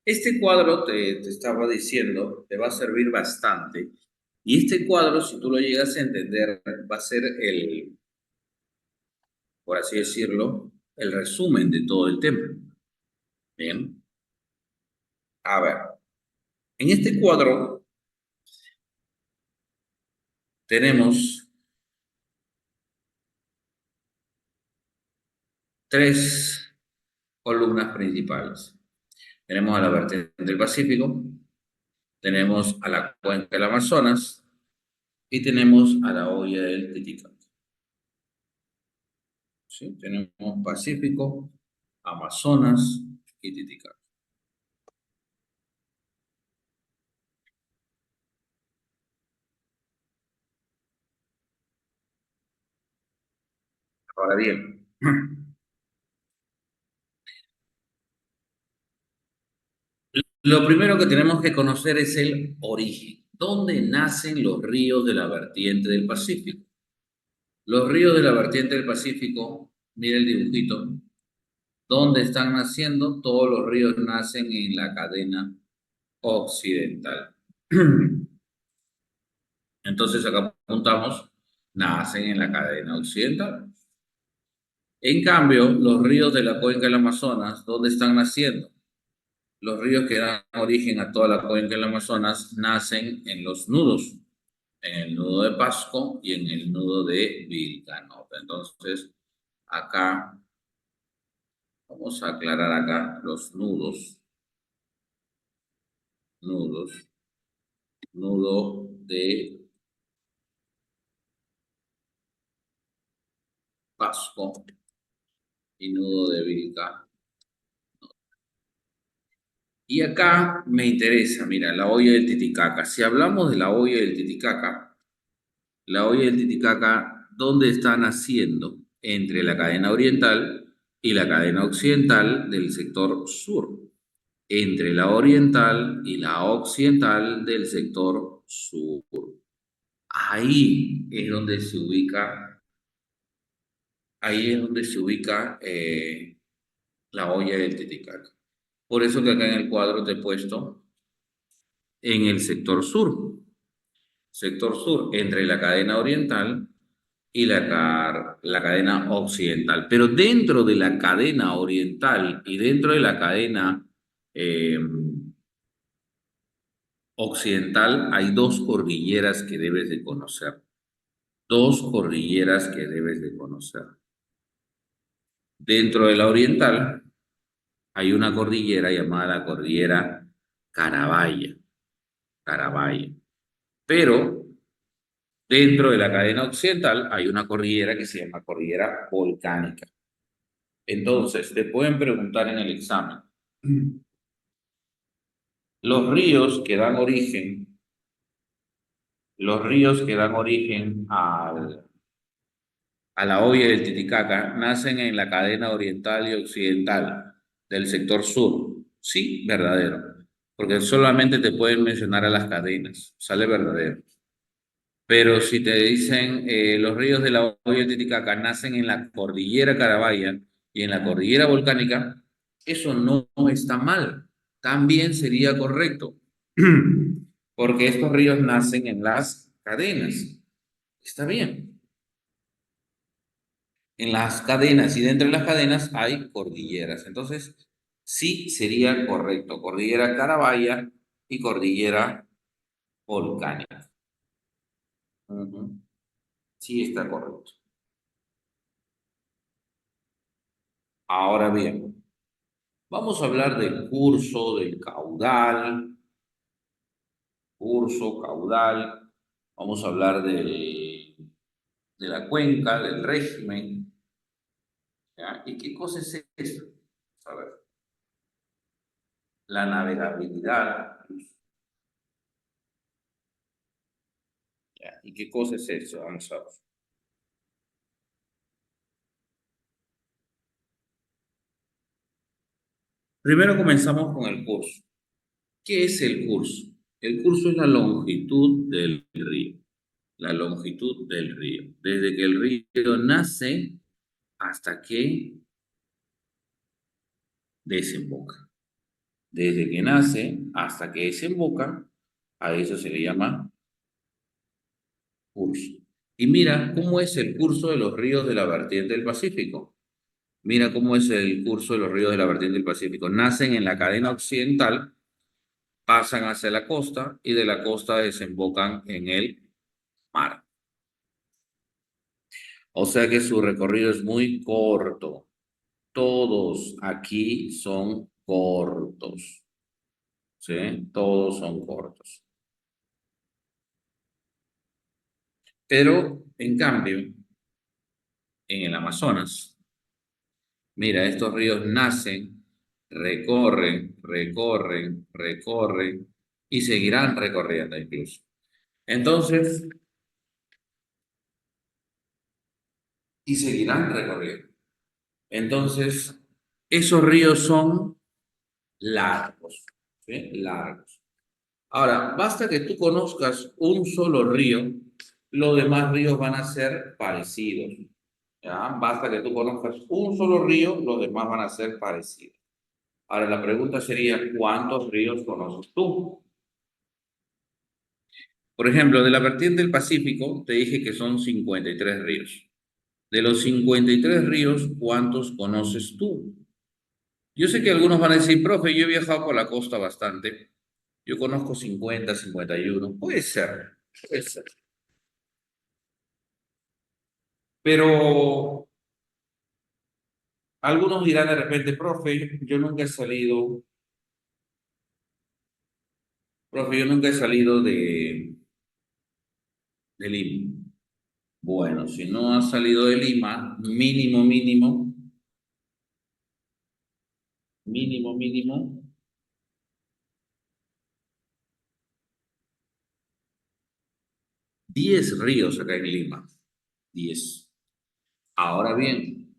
este cuadro te estaba diciendo, te va a servir bastante. Y este cuadro, si tú lo llegas a entender, va a ser por así decirlo, el resumen de todo el tema. Bien, a ver, en este cuadro tenemos tres columnas principales. Tenemos a la vertiente del Pacífico, tenemos a la cuenca del Amazonas y tenemos a la hoya del Titicaca. ¿sí? Tenemos Pacífico, Amazonas y Titicaca. Ahora bien, lo primero que tenemos que conocer es el origen. ¿Dónde nacen los ríos de la vertiente del Pacífico? Los ríos de la vertiente del Pacífico, mira el dibujito, ¿dónde están naciendo? Todos los ríos nacen en la cadena occidental. Entonces acá apuntamos, nacen en la cadena occidental. En cambio, los ríos de la cuenca del Amazonas, ¿dónde están naciendo? Los ríos que dan origen a toda la cuenca del Amazonas nacen en los nudos, en el nudo de Pasco y en el nudo de Vilcanota. Entonces, acá, vamos a aclarar acá los nudos. Nudo de Pasco y nudo de Vilcanota. Y acá me interesa, mira, la olla del Titicaca. Si hablamos de la olla del Titicaca, la olla del Titicaca, ¿dónde está naciendo? Entre la cadena oriental y la cadena occidental del sector sur. Entre la oriental y la occidental del sector sur. Ahí es donde se ubica, ahí es donde se ubica la olla del Titicaca. Por eso que acá en el cuadro te he puesto en el sector sur, entre la cadena oriental y la cadena occidental. Pero dentro de la cadena oriental y dentro de la cadena occidental hay dos cordilleras que debes de conocer. Dos cordilleras que debes de conocer. Dentro de la oriental hay una cordillera llamada la cordillera Carabaya. Carabaya. Pero dentro de la cadena occidental hay una cordillera que se llama cordillera volcánica. Entonces, te pueden preguntar en el examen, los ríos que dan origen, los ríos que dan origen a la olla del Titicaca nacen en la cadena oriental y occidental del sector sur. Sí, verdadero. Porque solamente te pueden mencionar a las cadenas. Sale verdadero. Pero si te dicen los ríos de la olla del Titicaca nacen en la cordillera Carabaya y en la cordillera volcánica, eso no está mal. También sería correcto. Porque estos ríos nacen en las cadenas. Está bien. En las cadenas y dentro de las cadenas hay cordilleras. Entonces, sí sería correcto. Cordillera Carabaya y cordillera volcánica. Ujú. Sí está correcto. Ahora bien, vamos a hablar del curso, del caudal, curso, caudal. Vamos a hablar de la cuenca, del régimen. ¿Ya? ¿Y qué cosa es eso? A ver, la navegabilidad. ¿Ya? ¿Y qué cosa es eso? Vamos a ver. Primero comenzamos con el curso. ¿Qué es el curso? El curso es la longitud del río. La longitud del río. Desde que el río nace hasta que desemboca. Desde que nace hasta que desemboca, a eso se le llama curso. Y mira cómo es el curso de los ríos de la vertiente del Pacífico. Mira cómo es el curso de los ríos de la vertiente del Pacífico. Nacen en la cadena occidental, pasan hacia la costa y de la costa desembocan en el mar. O sea que su recorrido es muy corto. Todos aquí son cortos. ¿Sí? Todos son cortos. Pero, en cambio, en el Amazonas, Mira, estos ríos nacen, recorren y seguirán recorriendo incluso. Entonces, y seguirán recorriendo. Entonces, esos ríos son largos, ¿sí? Largos. Ahora, basta que tú conozcas un solo río, los demás ríos van a ser parecidos. ¿Ya? Basta que tú conozcas un solo río, los demás van a ser parecidos. Ahora, la pregunta sería, ¿cuántos ríos conoces tú? Por ejemplo, de la vertiente del Pacífico, te dije que son 53 ríos. De los 53 ríos, ¿cuántos conoces tú? Yo sé que algunos van a decir, profe, yo he viajado por la costa bastante. Yo conozco 50, 51. Puede ser, puede ser. Pero algunos dirán de repente, profe, yo nunca he salido de Lima. Bueno, si no has salido de Lima, mínimo, 10 ríos acá en Lima. 10. Ahora bien,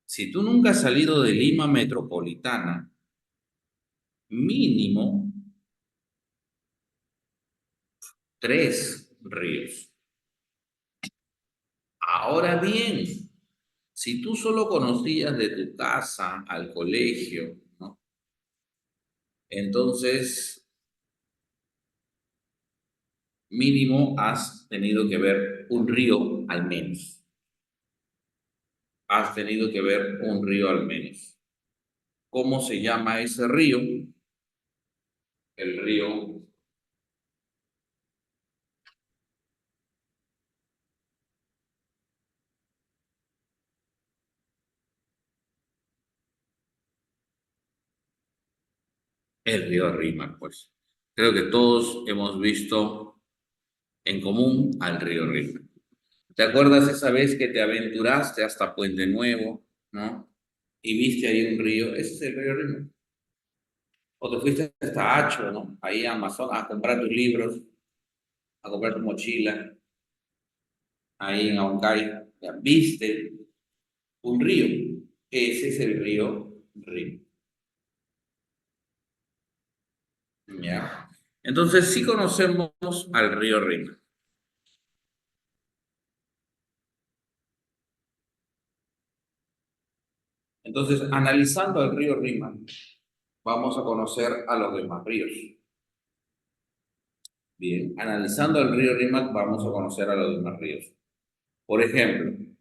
si tú nunca has salido de Lima metropolitana, mínimo 3 ríos. Ahora bien, si tú solo conocías de tu casa al colegio, ¿no? Entonces, mínimo has tenido que ver un río al menos. Has tenido que ver un río al menos. ¿Cómo se llama ese río? El río, el río Rímac, pues. Creo que todos hemos visto en común al río Rímac. ¿Te acuerdas esa vez que te aventuraste hasta Puente Nuevo, ¿no? Y viste ahí un río, ese es el río Rímac. O te fuiste hasta Hacho, ¿no? Ahí a Amazon a comprar tus libros, a comprar tu mochila, ahí en Aucay. Ya viste un río. Ese es el río Rímac. ¿Ya? Entonces sí conocemos al río Rímac. Entonces, analizando el río Rímac, vamos a conocer a los demás ríos. Bien, analizando el río Rímac, vamos a conocer a los demás ríos. Por ejemplo,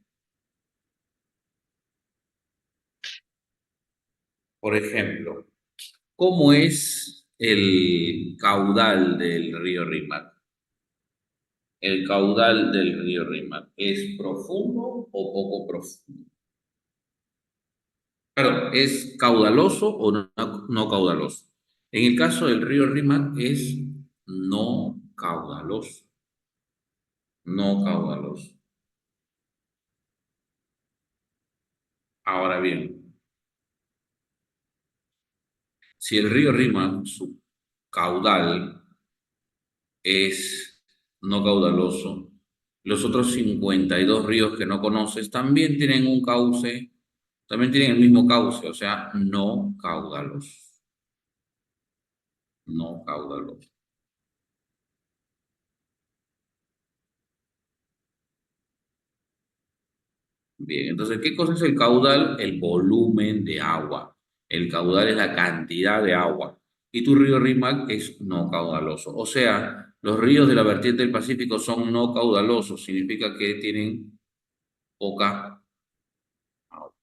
por ejemplo, ¿cómo es el caudal del río Rímac? El caudal del río Rímac, ¿es profundo o poco profundo? Claro, ¿es caudaloso o no caudaloso? En el caso del río Rímac es no caudaloso, no caudaloso. Ahora bien, si el río Rímac, su caudal es no caudaloso, los otros 52 ríos que no conoces también tienen un cauce, también tienen el mismo cauce, o sea, no caudaloso, no caudaloso. Bien, entonces, ¿qué cosa es el caudal? El volumen de agua. El caudal es la cantidad de agua. Y tu río Rímac es no caudaloso. O sea, los ríos de la vertiente del Pacífico son no caudalosos. Significa que tienen poca agua.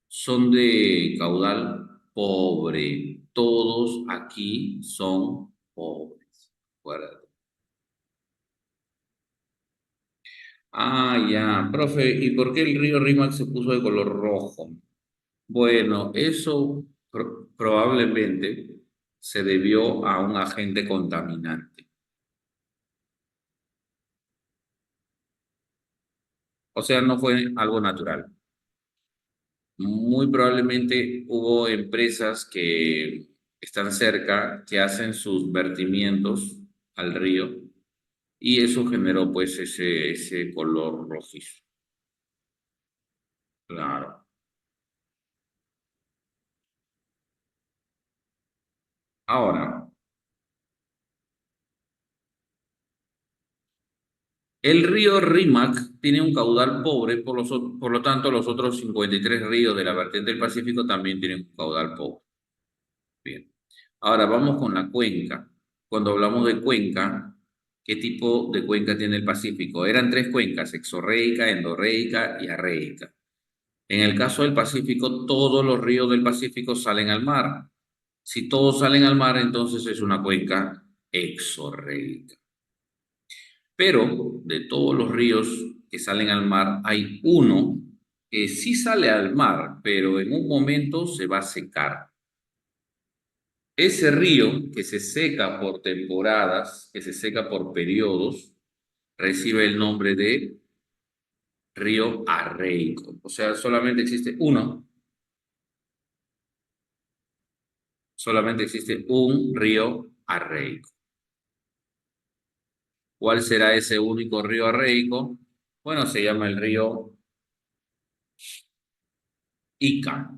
Son de caudal pobre. Todos aquí son pobres. Acuérdate. Ah, ya, profe, ¿y por qué el río Rímac se puso de color rojo? Bueno, eso probablemente se debió a un agente contaminante. O sea, no fue algo natural. Muy probablemente hubo empresas que están cerca, que hacen sus vertimientos al río y eso generó pues ese color rojizo. Claro. Ahora, el río Rímac tiene un caudal pobre, por lo tanto los otros 53 ríos de la vertiente del Pacífico también tienen un caudal pobre. Bien. Ahora vamos con la cuenca. Cuando hablamos de cuenca, ¿qué tipo de cuenca tiene el Pacífico? Eran tres cuencas: exorreica, endorreica y arreica. En el caso del Pacífico, todos los ríos del Pacífico salen al mar. Si todos salen al mar, entonces es una cuenca exorreica. Pero de todos los ríos que salen al mar, hay uno que sí sale al mar, pero en un momento se va a secar. Ese río que se seca por temporadas, que se seca por periodos, recibe el nombre de río arreico. O sea, solamente existe un río arreico. ¿Cuál será ese único río arreico? Bueno, se llama el río Ica.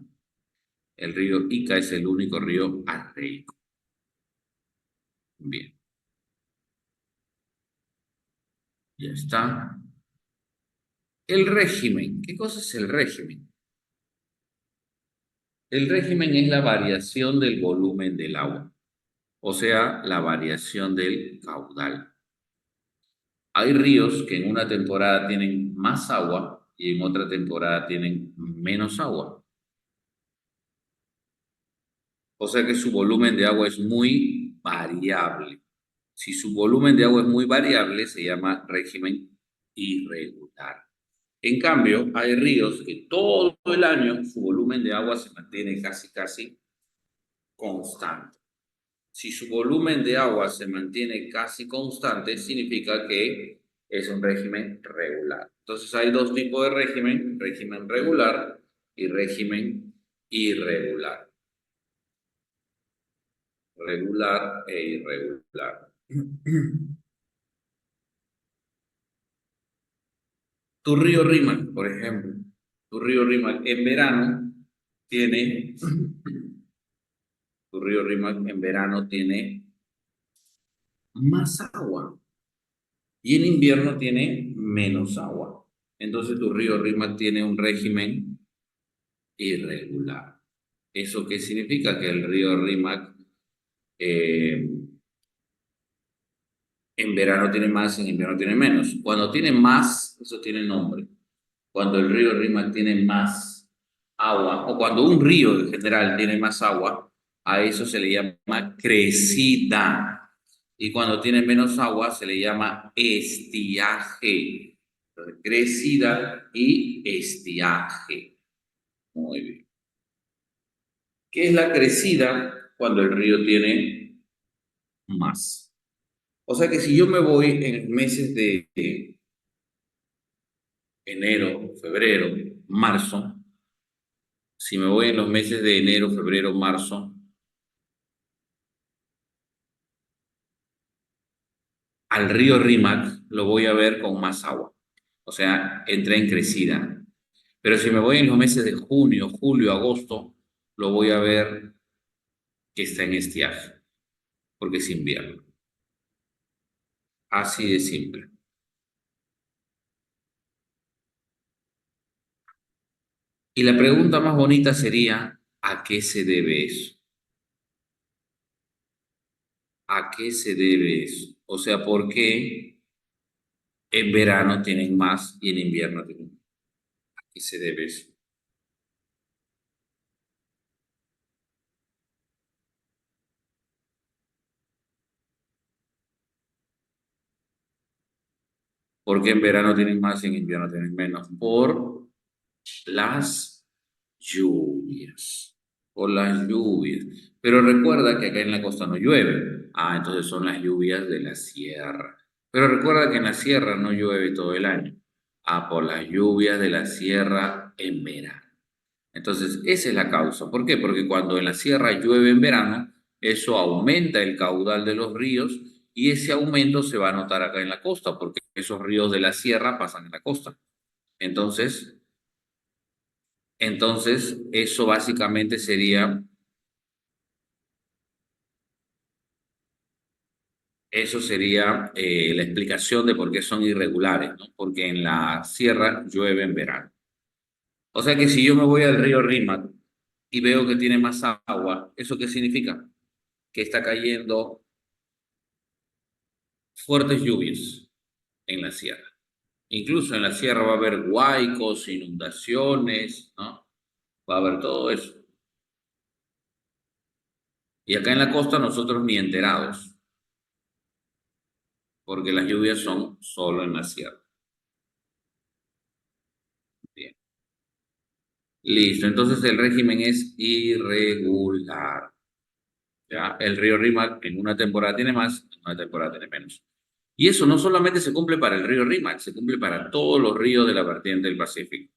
El río Ica es el único río arreico. Bien, ya está. El régimen. ¿Qué cosa es el régimen? El régimen es la variación del volumen del agua, o sea, la variación del caudal. Hay ríos que en una temporada tienen más agua y en otra temporada tienen menos agua. O sea que su volumen de agua es muy variable. Si su volumen de agua es muy variable, se llama régimen irregular. En cambio, hay ríos que todo el año su volumen de agua se mantiene casi constante. Si su volumen de agua se mantiene casi constante, significa que es un régimen regular. Entonces hay dos tipos de régimen: régimen regular y régimen irregular. Regular e irregular. Tu río Rímac, por ejemplo, tu río Rímac en verano tiene, tu río Rímac en verano tiene más agua y en invierno tiene menos agua. Entonces tu río Rímac tiene un régimen irregular. ¿Eso qué significa? Que el río Rímac eh, en verano tiene más, en invierno tiene menos. Cuando tiene más, eso tiene nombre. Cuando el río Rímac tiene más agua, o cuando un río en general tiene más agua, a eso se le llama crecida. Y cuando tiene menos agua, se le llama estiaje. Entonces, crecida y estiaje. Muy bien. ¿Qué es la crecida? Cuando el río tiene más. O sea que si yo me voy en meses de enero, febrero, marzo, si me voy en los meses de enero, febrero, marzo, al río Rímac lo voy a ver con más agua. O sea, entra en crecida. Pero si me voy en los meses de junio, julio, agosto, lo voy a ver que está en estiaje, porque es invierno. Así de simple. Y la pregunta más bonita sería, ¿a qué se debe eso? ¿A qué se debe eso? O sea, ¿por qué en verano tienen más y en invierno tienen menos? ¿A qué se debe eso? ¿Por qué en verano tienen más y en invierno tienen menos? Por las lluvias. Por las lluvias. Pero recuerda que acá en la costa no llueve. Ah, entonces son las lluvias de la sierra. Pero recuerda que en la sierra no llueve todo el año. Ah, por las lluvias de la sierra en verano. Entonces, esa es la causa. ¿Por qué? Porque cuando en la sierra llueve en verano, eso aumenta el caudal de los ríos y ese aumento se va a notar acá en la costa, porque esos ríos de la sierra pasan en la costa. Entonces, eso básicamente sería, la explicación de por qué son irregulares, ¿no? Porque en la sierra llueve en verano. O sea que si yo me voy al río Rímac y veo que tiene más agua, ¿eso qué significa? Que está cayendo fuertes lluvias en la sierra. Incluso en la sierra va a haber huaicos, inundaciones, ¿no? Va a haber todo eso. Y acá en la costa nosotros ni enterados, porque las lluvias son solo en la sierra. Bien. Listo, entonces el régimen es irregular. ¿Ya? El río Rímac en una temporada tiene más, en una temporada tiene menos. Y eso no solamente se cumple para el río Rímac, se cumple para todos los ríos de la vertiente del Pacífico.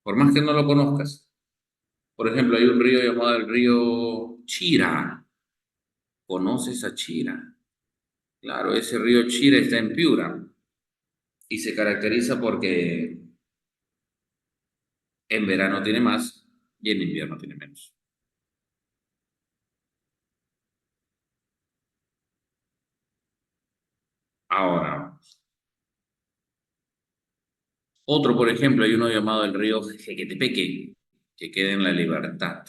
Por más que no lo conozcas. Por ejemplo, hay un río llamado el río Chira. ¿Conoces a Chira? Claro, ese río Chira está en Piura y se caracteriza porque en verano tiene más y en invierno tiene menos. Ahora, otro, por ejemplo, hay uno llamado el río Jequetepeque, que queda en La Libertad.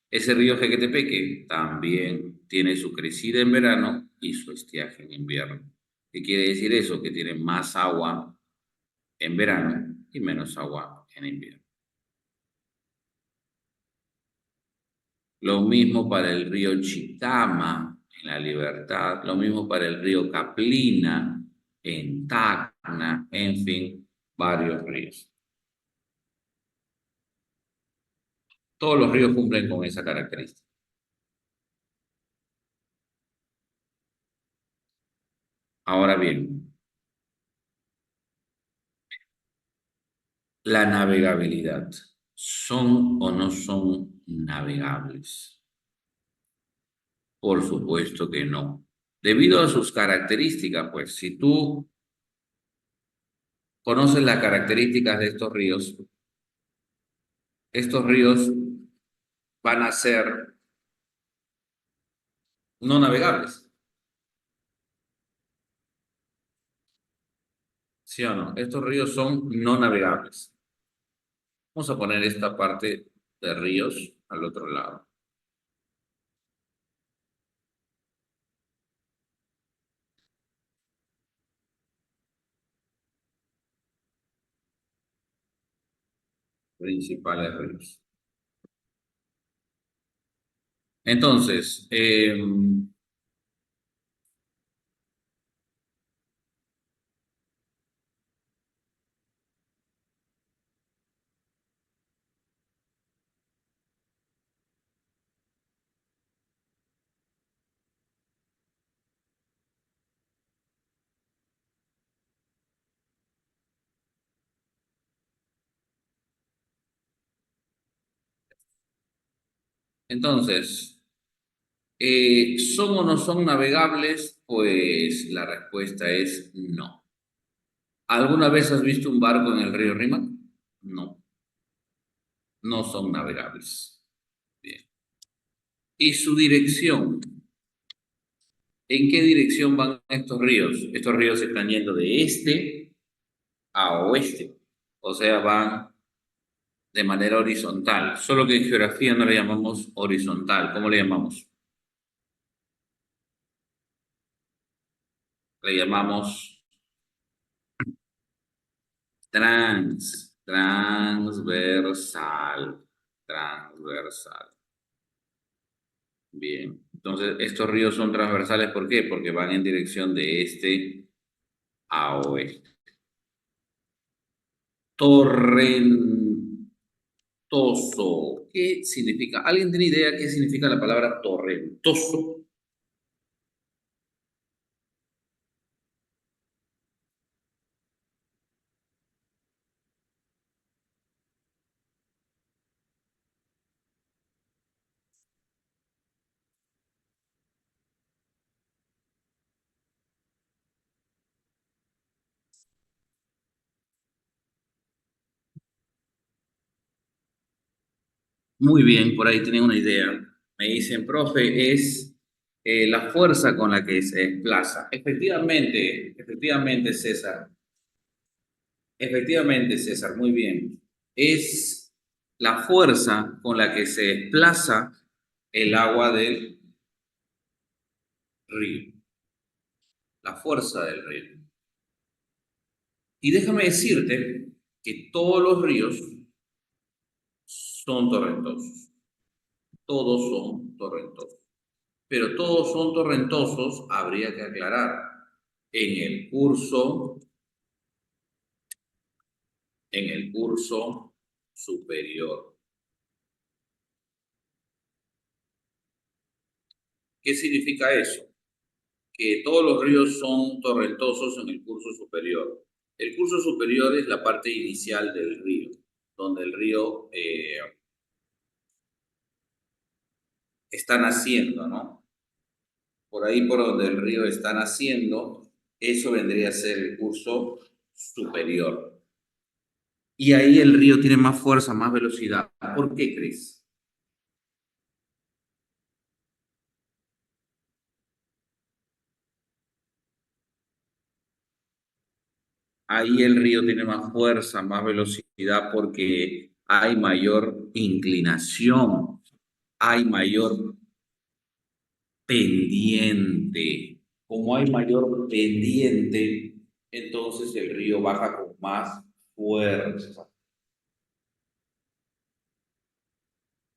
Ese río Jequetepeque también tiene su crecida en verano y su estiaje en invierno. ¿Qué quiere decir eso? Que tiene más agua en verano y menos agua en invierno. Lo mismo para el río Chitama en La Libertad, lo mismo para el río Caplina en Tacna, en fin, varios ríos. Todos los ríos cumplen con esa característica. Ahora bien, la navegabilidad. ¿Son o no son navegables? Por supuesto que no. Debido a sus características, pues si tú conoces las características de estos ríos van a ser no navegables, ¿sí o no? Estos ríos son no navegables. Vamos a poner esta parte de ríos al otro lado. Principales ríos. Entonces, entonces, ¿son o no son navegables? Pues la respuesta es no. ¿Alguna vez has visto un barco en el río Rímac? No, no son navegables. Bien. ¿Y su dirección? ¿En qué dirección van estos ríos? Estos ríos están yendo de este a oeste, o sea, van de manera horizontal, solo que en geografía no le llamamos horizontal, ¿cómo le llamamos? Le llamamos transversal, transversal. Bien, entonces estos ríos son transversales, ¿por qué? Porque van en dirección de este a oeste. Torrentoso, ¿qué significa? ¿Alguien tiene idea qué significa la palabra torrentoso? Muy bien, por ahí tienen una idea. Me dicen, profe, es la fuerza con la que se desplaza. Efectivamente, César. Efectivamente, César, muy bien. Es la fuerza con la que se desplaza el agua del río. La fuerza del río. Y déjame decirte que todos los ríos son torrentosos. Todos son torrentosos. Pero todos son torrentosos, habría que aclarar, en el curso superior. ¿Qué significa eso? Que todos los ríos son torrentosos en el curso superior. El curso superior es la parte inicial del río, donde el río está naciendo, ¿no? Por ahí por donde el río está naciendo, eso vendría a ser el curso superior. Y ahí el río tiene más fuerza, más velocidad. ¿Por qué crees? Ahí el río tiene más fuerza, más velocidad porque hay mayor inclinación, hay mayor pendiente. Como hay mayor pendiente, entonces el río baja con más fuerza.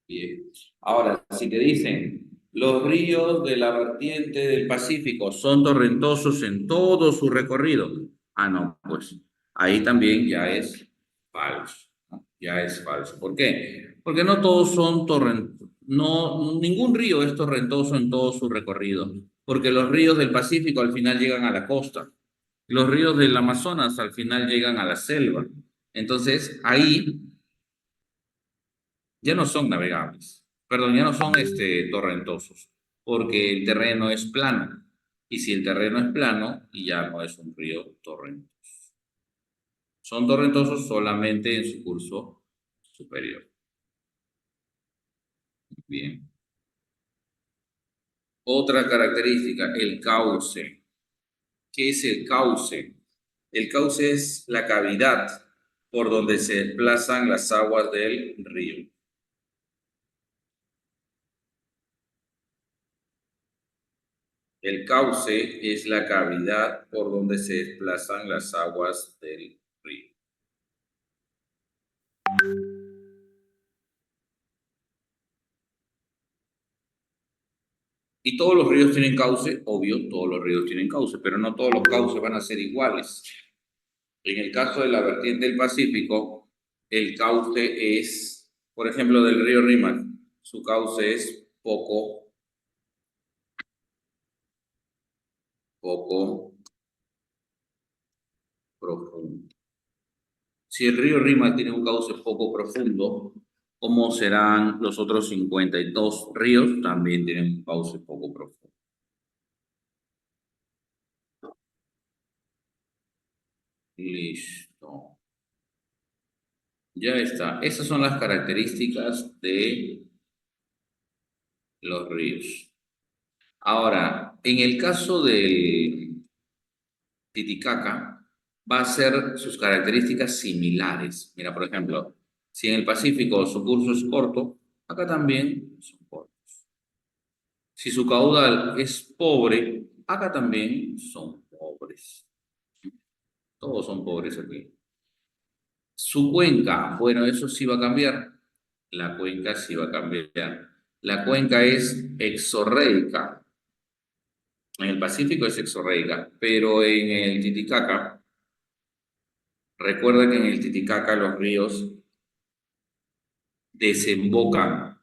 Bien. Ahora, si te dicen, los ríos de la vertiente del Pacífico son torrentosos en todo su recorrido. Ah, no, pues ahí también ya es falso, ¿no? Ya es falso. ¿Por qué? Porque no todos son torrentosos. No, ningún río es torrentoso en todo su recorrido, porque los ríos del Pacífico al final llegan a la costa. Los ríos del Amazonas al final llegan a la selva. Entonces, ahí ya no son navegables, perdón, ya no son torrentosos, porque el terreno es plano. Y si el terreno es plano, ya no es un río torrentoso. Son torrentosos solamente en su curso superior. Bien. Otra característica, el cauce. ¿Qué es el cauce? El cauce es la cavidad por donde se desplazan las aguas del río. El cauce es la cavidad por donde se desplazan las aguas del río. Y todos los ríos tienen cauce, obvio, todos los ríos tienen cauce, pero no todos los cauces van a ser iguales. En el caso de la vertiente del Pacífico, el cauce es, por ejemplo, del río Rímac, su cauce es poco profundo. Si el río Rímac tiene un cauce poco profundo, ¿cómo serán los otros 52 ríos? También tienen un cauce poco profundo. Listo. Ya está. Esas son las características de los ríos. Ahora, en el caso del Titicaca, va a ser sus características similares. Mira, por ejemplo, si en el Pacífico su curso es corto, acá también son cortos. Si su caudal es pobre, acá también son pobres. Todos son pobres aquí. Su cuenca, bueno, eso sí va a cambiar. La cuenca sí va a cambiar. La cuenca es exorreica. En el Pacífico es exorreica, pero en el Titicaca, recuerda que en el Titicaca los ríos desembocan.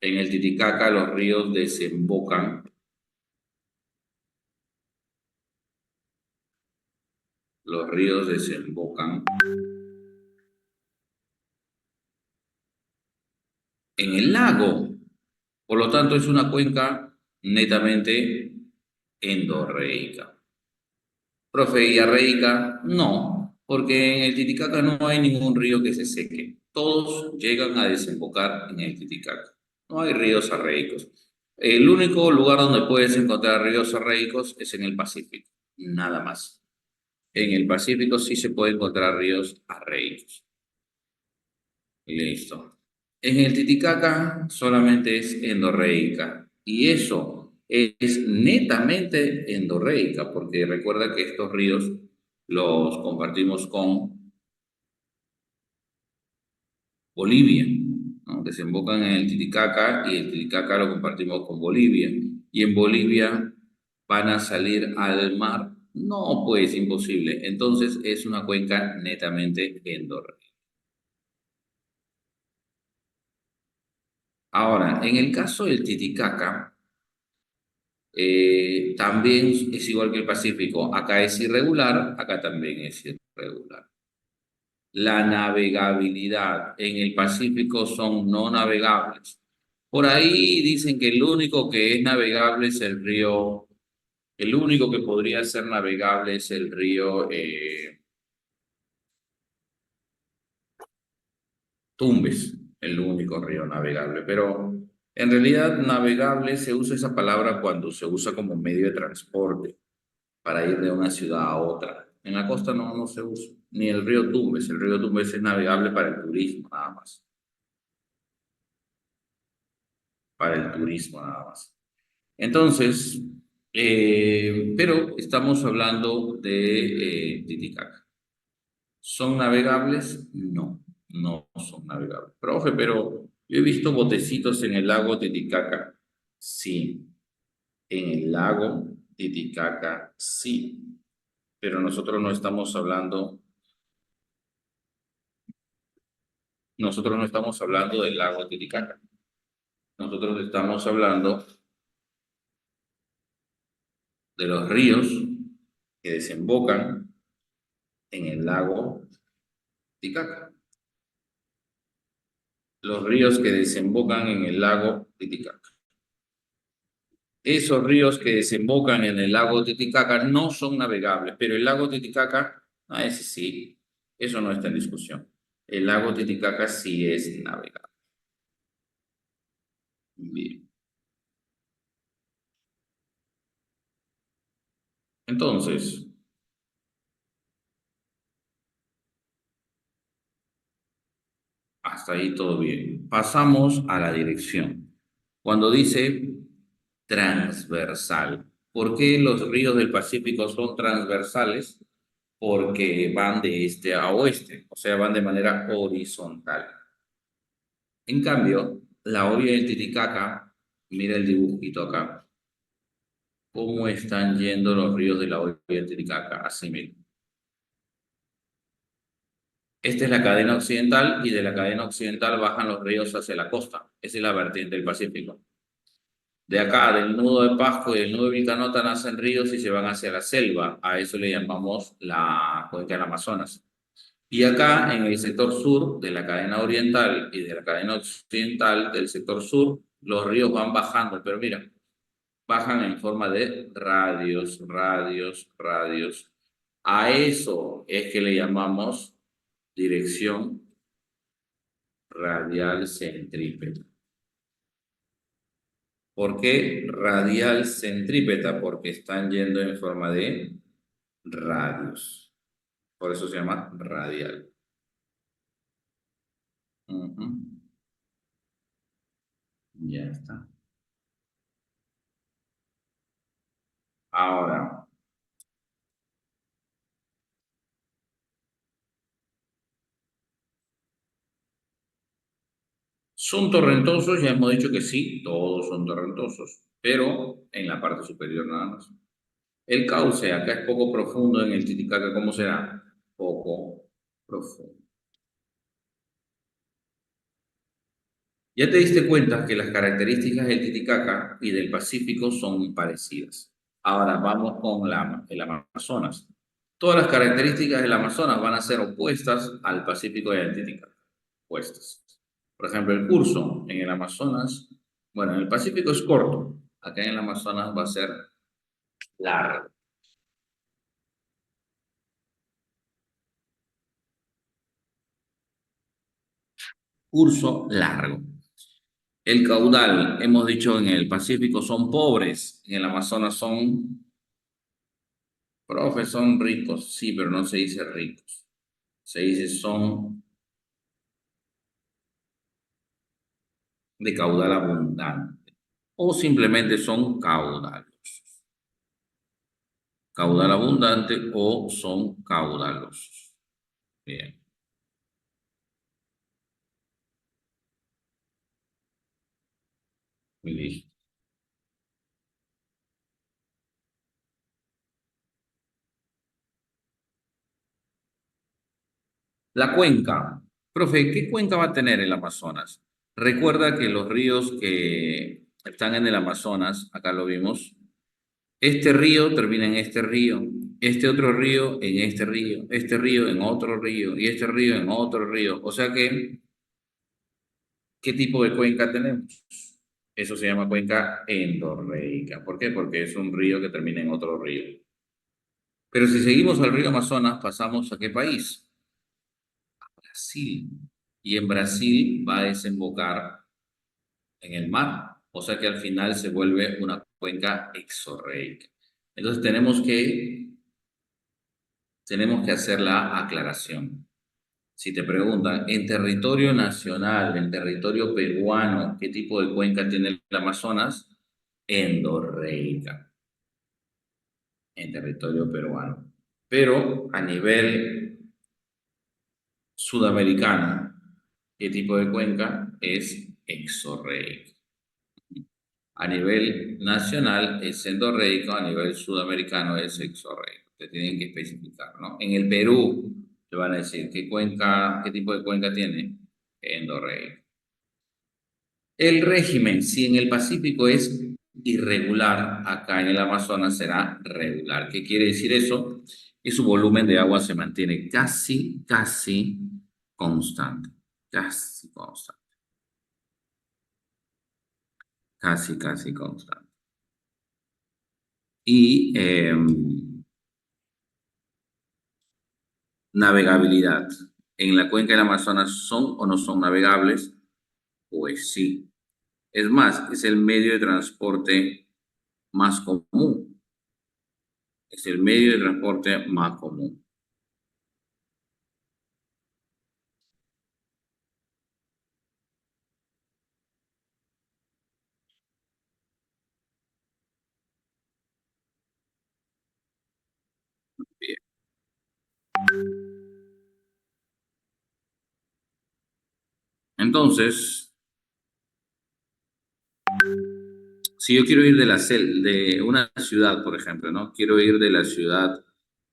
En el Titicaca los ríos desembocan. Los ríos desembocan en el lago. Por lo tanto, es una cuenca netamente endorreica. Profe, ¿y arreica? No, porque en el Titicaca no hay ningún río que se seque. todos llegan a desembocar en el Titicaca. No hay ríos arreicos. El único lugar donde puedes encontrar ríos arreicos es en el Pacífico, nada más. En el Pacífico sí se puede encontrar ríos arreicos. Listo. En el Titicaca solamente es endorreica y eso es netamente endorreica porque recuerda que estos ríos los compartimos con Bolivia, ¿no? Desembocan en el Titicaca y el Titicaca lo compartimos con Bolivia. Y en Bolivia van a salir al mar. No, pues imposible. Entonces es una cuenca netamente endorreica. Ahora, en el caso del Titicaca, también es igual que el Pacífico. Acá es irregular, acá también es irregular. La navegabilidad en el Pacífico son no navegables. Por ahí dicen que el único que es navegable es el río, el único que podría ser navegable es el río Tumbes, el único río navegable. Pero en realidad navegable se usa esa palabra cuando se usa como medio de transporte para ir de una ciudad a otra. En la costa no se usa, ni el río Tumbes es navegable para el turismo nada más, para el turismo nada más. Entonces, pero estamos hablando de Titicaca. ¿Son navegables? No, no son navegables. Profe, pero yo he visto botecitos en el lago Titicaca. Sí, en el lago Titicaca, sí, pero nosotros no estamos hablando del lago Titicaca. Nosotros estamos hablando de los ríos que desembocan en el lago Titicaca. Los ríos que desembocan en el lago Titicaca. Esos ríos que desembocan en el lago Titicaca no son navegables, pero el lago Titicaca, ese sí, eso no está en discusión. El lago Titicaca sí es navegable. Bien. Entonces, hasta ahí todo bien. Pasamos a la dirección. Cuando dice transversal, ¿por qué los ríos del Pacífico son transversales? Porque van de este a oeste, o sea, van de manera horizontal. En cambio, la orilla del Titicaca, mira el dibujito acá, cómo están yendo los ríos de la orilla del Titicaca, así mismo. Esta es la cadena occidental y de la cadena occidental bajan los ríos hacia la costa. Esa es la vertiente del Pacífico. De acá, del nudo de Pasco y del nudo de Vilcanota nacen ríos y se van hacia la selva. A eso le llamamos la cuenca del Amazonas. Y acá, en el sector sur de la cadena oriental y de la cadena occidental del sector sur, los ríos van bajando, pero mira, bajan en forma de radios, radios, radios. A eso es que le llamamos dirección radial centrípeta. ¿Por qué radial centrípeta? Porque están yendo en forma de radios. Por eso se llama radial. Ujú. Ya está. Ahora, ¿son torrentosos? Ya hemos dicho que sí, todos son torrentosos, pero en la parte superior nada más. El cauce acá es poco profundo en el Titicaca, ¿cómo será? Poco profundo. Ya te diste cuenta que las características del Titicaca y del Pacífico son parecidas. Ahora vamos con el Amazonas. Todas las características del Amazonas van a ser opuestas al Pacífico y al Titicaca. Opuestas. Por ejemplo, el curso en el Amazonas, bueno, en el Pacífico es corto, acá en el Amazonas va a ser largo. curso largo. El caudal, hemos dicho en el Pacífico son pobres, en el Amazonas son, son ricos, sí, pero no se dice ricos, se dice son de caudal abundante o simplemente son caudalosos. Caudal abundante o son caudalosos. Bien. Listo. La cuenca. Profe, ¿qué cuenca va a tener el Amazonas? Recuerda que los ríos que están en el Amazonas, acá lo vimos, este río termina en este río, este otro río en este río en otro río y este río en otro río. O sea que, ¿qué tipo de cuenca tenemos? Eso se llama cuenca endorreica. ¿Por qué? Porque es un río que termina en otro río. Pero si seguimos al río Amazonas, pasamos ¿a qué país? Brasil. Y en Brasil va a desembocar en el mar. O sea que al final se vuelve una cuenca exorreica. Entonces tenemos que hacer la aclaración. Si te preguntan, en territorio nacional, en territorio peruano, ¿qué tipo de cuenca tiene el Amazonas? Endorreica, en territorio peruano. Pero a nivel sudamericano, ¿qué tipo de cuenca? Es exorreica. A nivel nacional es endorreico, a nivel sudamericano es exorreico. Te tienen que especificar, ¿no? En el Perú te van a decir qué cuenca, qué tipo de cuenca tiene, endorreico. El régimen, si en el Pacífico es irregular, acá en el Amazonas será regular. ¿Qué quiere decir eso? Que su volumen de agua se mantiene casi constante. Casi constante. Casi constante. Y navegabilidad. En la cuenca del Amazonas son o no son navegables, pues sí. Es más, es el medio de transporte más común. Es el medio de transporte más común. Bien. Entonces, si yo quiero ir de una ciudad, por ejemplo, ¿no? Quiero ir de la ciudad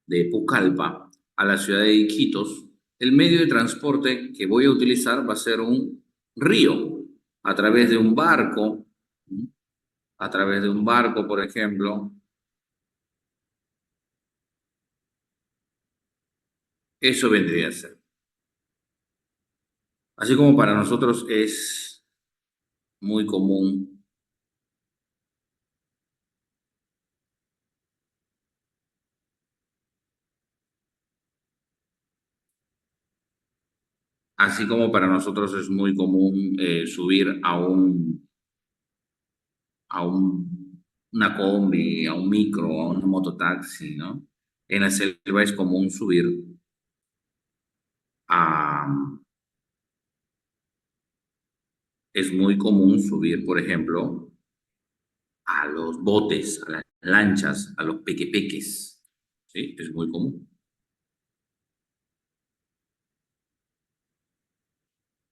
de Pucallpa a la ciudad de Iquitos, el medio de transporte que voy a utilizar va a ser un río, a través de un barco, ¿sí? A través de un barco, por ejemplo. Eso vendría a ser. Así como para nosotros es muy común, así como para nosotros es muy común subir una combi, a un micro, a un mototaxi, ¿no? En la selva es común subir a, es muy común subir, por ejemplo, a los botes, a las lanchas, a los pequepeques, ¿sí? Es muy común.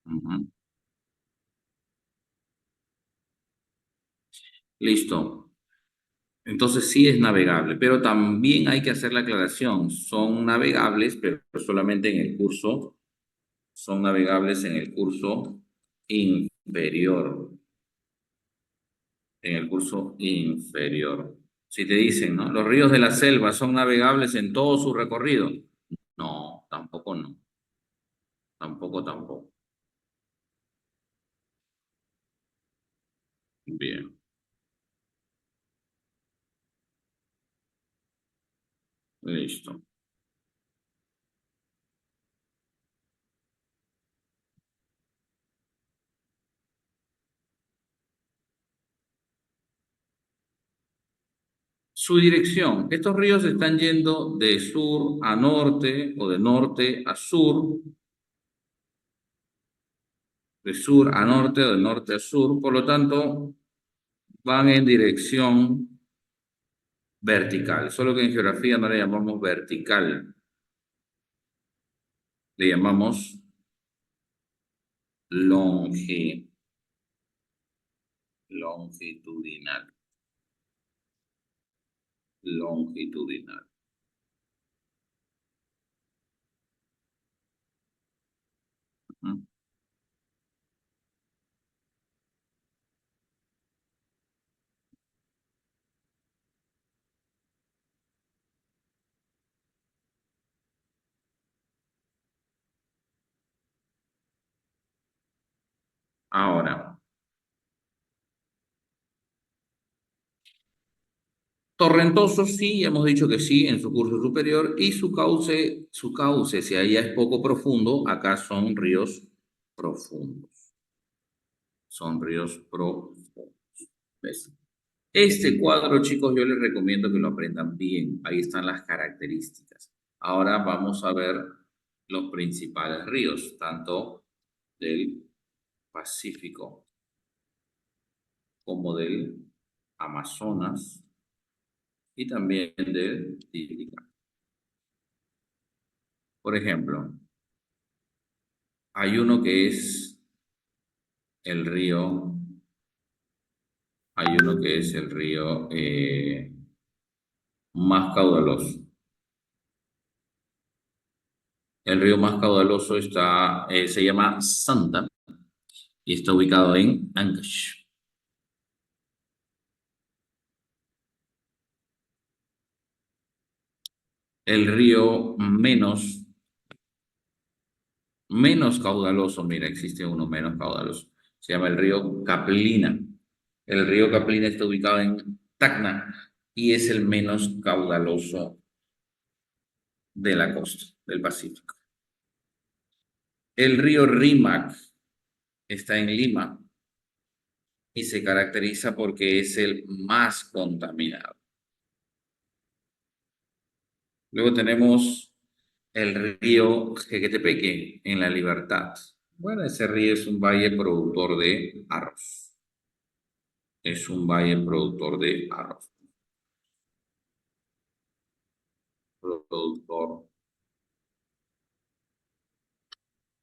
Ujú. Listo. Entonces sí es navegable, pero también hay que hacer la aclaración. Son navegables, pero solamente en el curso, son navegables en el curso inferior, en el curso inferior. Si te dicen, ¿no? Los ríos de la selva son navegables en todo su recorrido. No, tampoco no. Tampoco. Bien, listo. Su dirección. Estos ríos están yendo de sur a norte o de norte a sur, de sur a norte o de norte a sur, por lo tanto, van en dirección vertical. Solo que en geografía no le llamamos vertical, le llamamos longitudinal. Longitudinal. ¿Mm? Ahora, torrentoso sí, hemos dicho que sí en su curso superior y su cauce, si allá es poco profundo, acá son ríos profundos. Son ríos profundos. ¿Ves? Este cuadro, chicos, yo les recomiendo que lo aprendan bien. Ahí están las características. Ahora vamos a ver los principales ríos, tanto del Pacífico como del Amazonas y también del Titicaca. Por ejemplo, hay uno que es el río, más caudaloso. El río más caudaloso se llama Santa y está ubicado en Ancash. El río menos caudaloso, mira, existe uno menos caudaloso, se llama el río Caplina. El río Caplina está ubicado en Tacna y es el menos caudaloso de la costa del Pacífico. El río Rímac está en Lima y se caracteriza porque es el más contaminado. Luego tenemos el río Jequetepeque en La Libertad. Bueno, ese río es un valle productor de arroz. Es un valle productor de arroz. Productor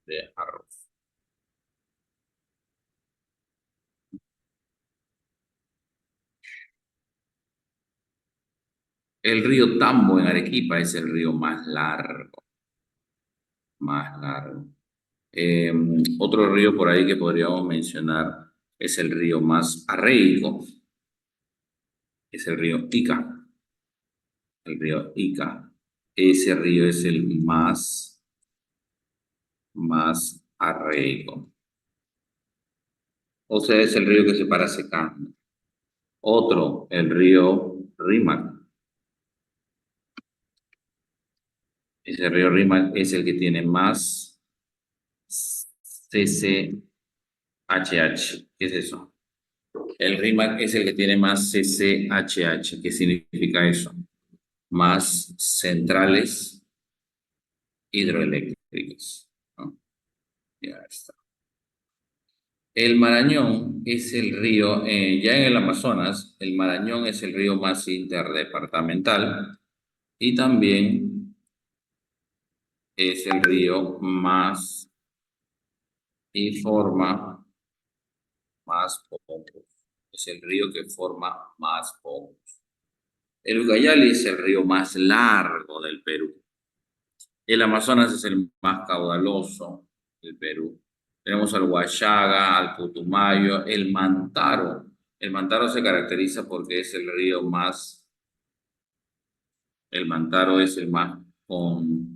de arroz. El río Tambo en Arequipa es el río más largo. Más largo. Otro río por ahí que podríamos mencionar es el río más arreico. Es el río Ica. El río Ica. Ese río es el más arreico. O sea, es el río que se para secando. Otro, el río Rímac. Ese río Rímac es el que tiene más CCHH. ¿Qué es eso? El Rímac es el que tiene más CCHH. ¿Qué significa eso? Más centrales hidroeléctricas, ¿no? Ya está. El Marañón es el río, ya en el Amazonas, el Marañón es el río más interdepartamental y también es el río más y forma más pocos. Es el río que forma más pocos. El Ucayali es el río más largo del Perú. El Amazonas es el más caudaloso del Perú. Tenemos al Huallaga, al Putumayo, el Mantaro. El Mantaro se caracteriza porque es el río más, el Mantaro es el más contaminado.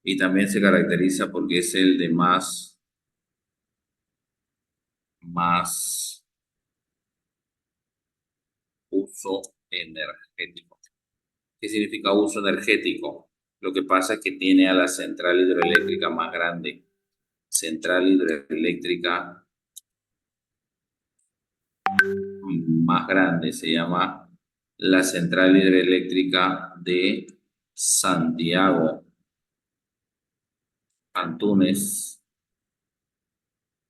Y también se caracteriza porque es el de más uso energético. ¿Qué significa uso energético? Lo que pasa es que tiene a la central hidroeléctrica más grande. Central hidroeléctrica más grande se llama la central hidroeléctrica de Santiago Antúnez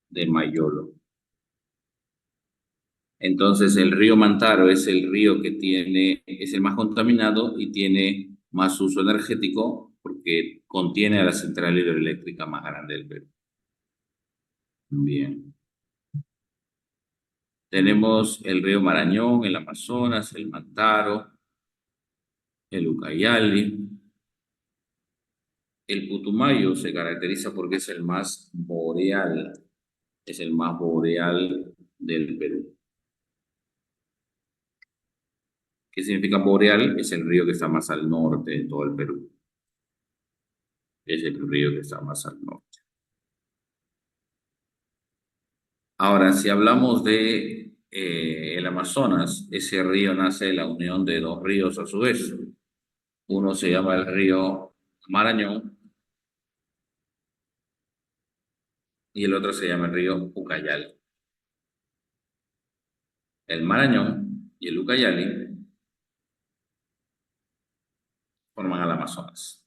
de Mayolo. Entonces el río Mantaro es el río que es el más contaminado y tiene más uso energético porque contiene a la central hidroeléctrica más grande del Perú. Bien. Tenemos el río Marañón, el Amazonas, el Mantaro, el Ucayali. El Putumayo se caracteriza porque es el más boreal. Es el más boreal del Perú. ¿Qué significa boreal? Es el río que está más al norte de todo el Perú. Es el río que está más al norte. Ahora, si hablamos de el Amazonas, ese río nace de la unión de dos ríos a su vez. Uno se llama el río Marañón y el otro se llama el río Ucayali. El Marañón y el Ucayali forman al Amazonas.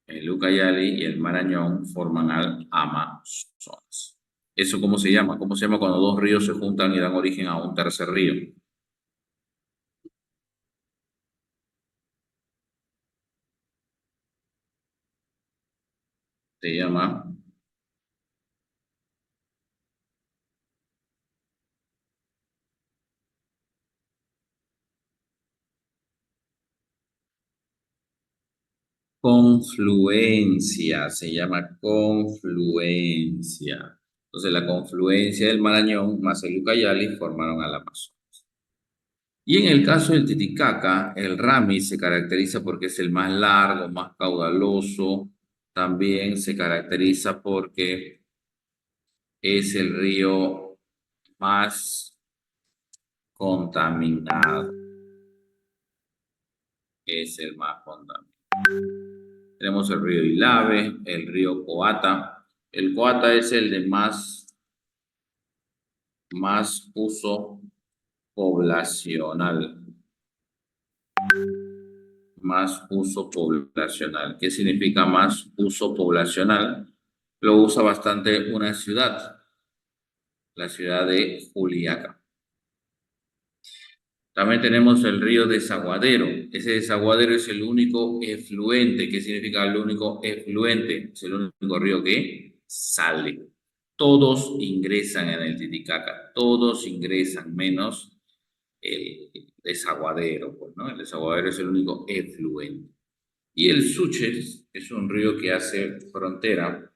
El Ucayali y el Marañón forman al Amazonas. ¿Eso cómo se llama? ¿Cómo se llama cuando dos ríos se juntan y dan origen a un tercer río? Se llama confluencia, se llama confluencia. Entonces la confluencia del Marañón más el Ucayali formaron al Amazonas. Y en el caso del Titicaca, el Rami se caracteriza porque es el más largo, más caudaloso. También se caracteriza porque es el río más contaminado. Es el más contaminado. Tenemos el río Ilave, el río Coata. El Coata es el de más uso poblacional. Más uso poblacional. ¿Qué significa más uso poblacional? Lo usa bastante una ciudad, la ciudad de Juliaca. También tenemos el río Desaguadero. Ese desaguadero es el único efluente. ¿Qué significa el único efluente? Es el único río que sale. Todos ingresan en el Titicaca, todos ingresan menos el desaguadero, pues, ¿no? El desaguadero es el único efluente. Y el Suches es un río que hace frontera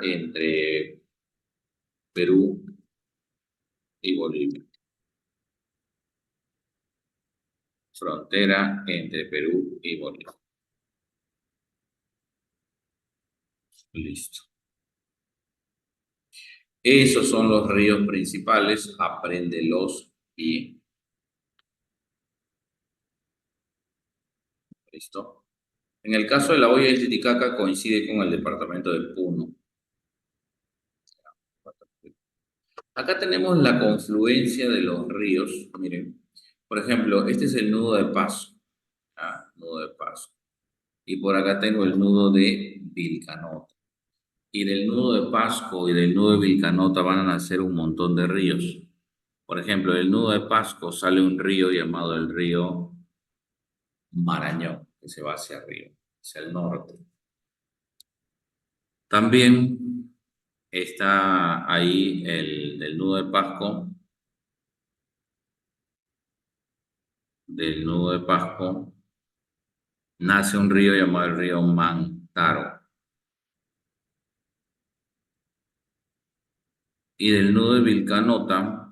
entre Perú y Bolivia. Frontera entre Perú y Bolivia. Listo. Esos son los ríos principales, apréndelos bien. ¿Listo? En el caso de la hoya del Titicaca coincide con el departamento de Puno. Acá tenemos la confluencia de los ríos. Miren, por ejemplo, este es el nudo de Paso. Nudo de Paso. Y por acá tengo el nudo de Vilcanota. Y del nudo de Pasco y del nudo de Vilcanota van a nacer un montón de ríos. Por ejemplo, del nudo de Pasco sale un río llamado el río Marañón, que se va hacia arriba, hacia el norte. También está ahí del nudo de Pasco. Del nudo de Pasco nace un río llamado el río Mantaro. Y del nudo de Vilcanota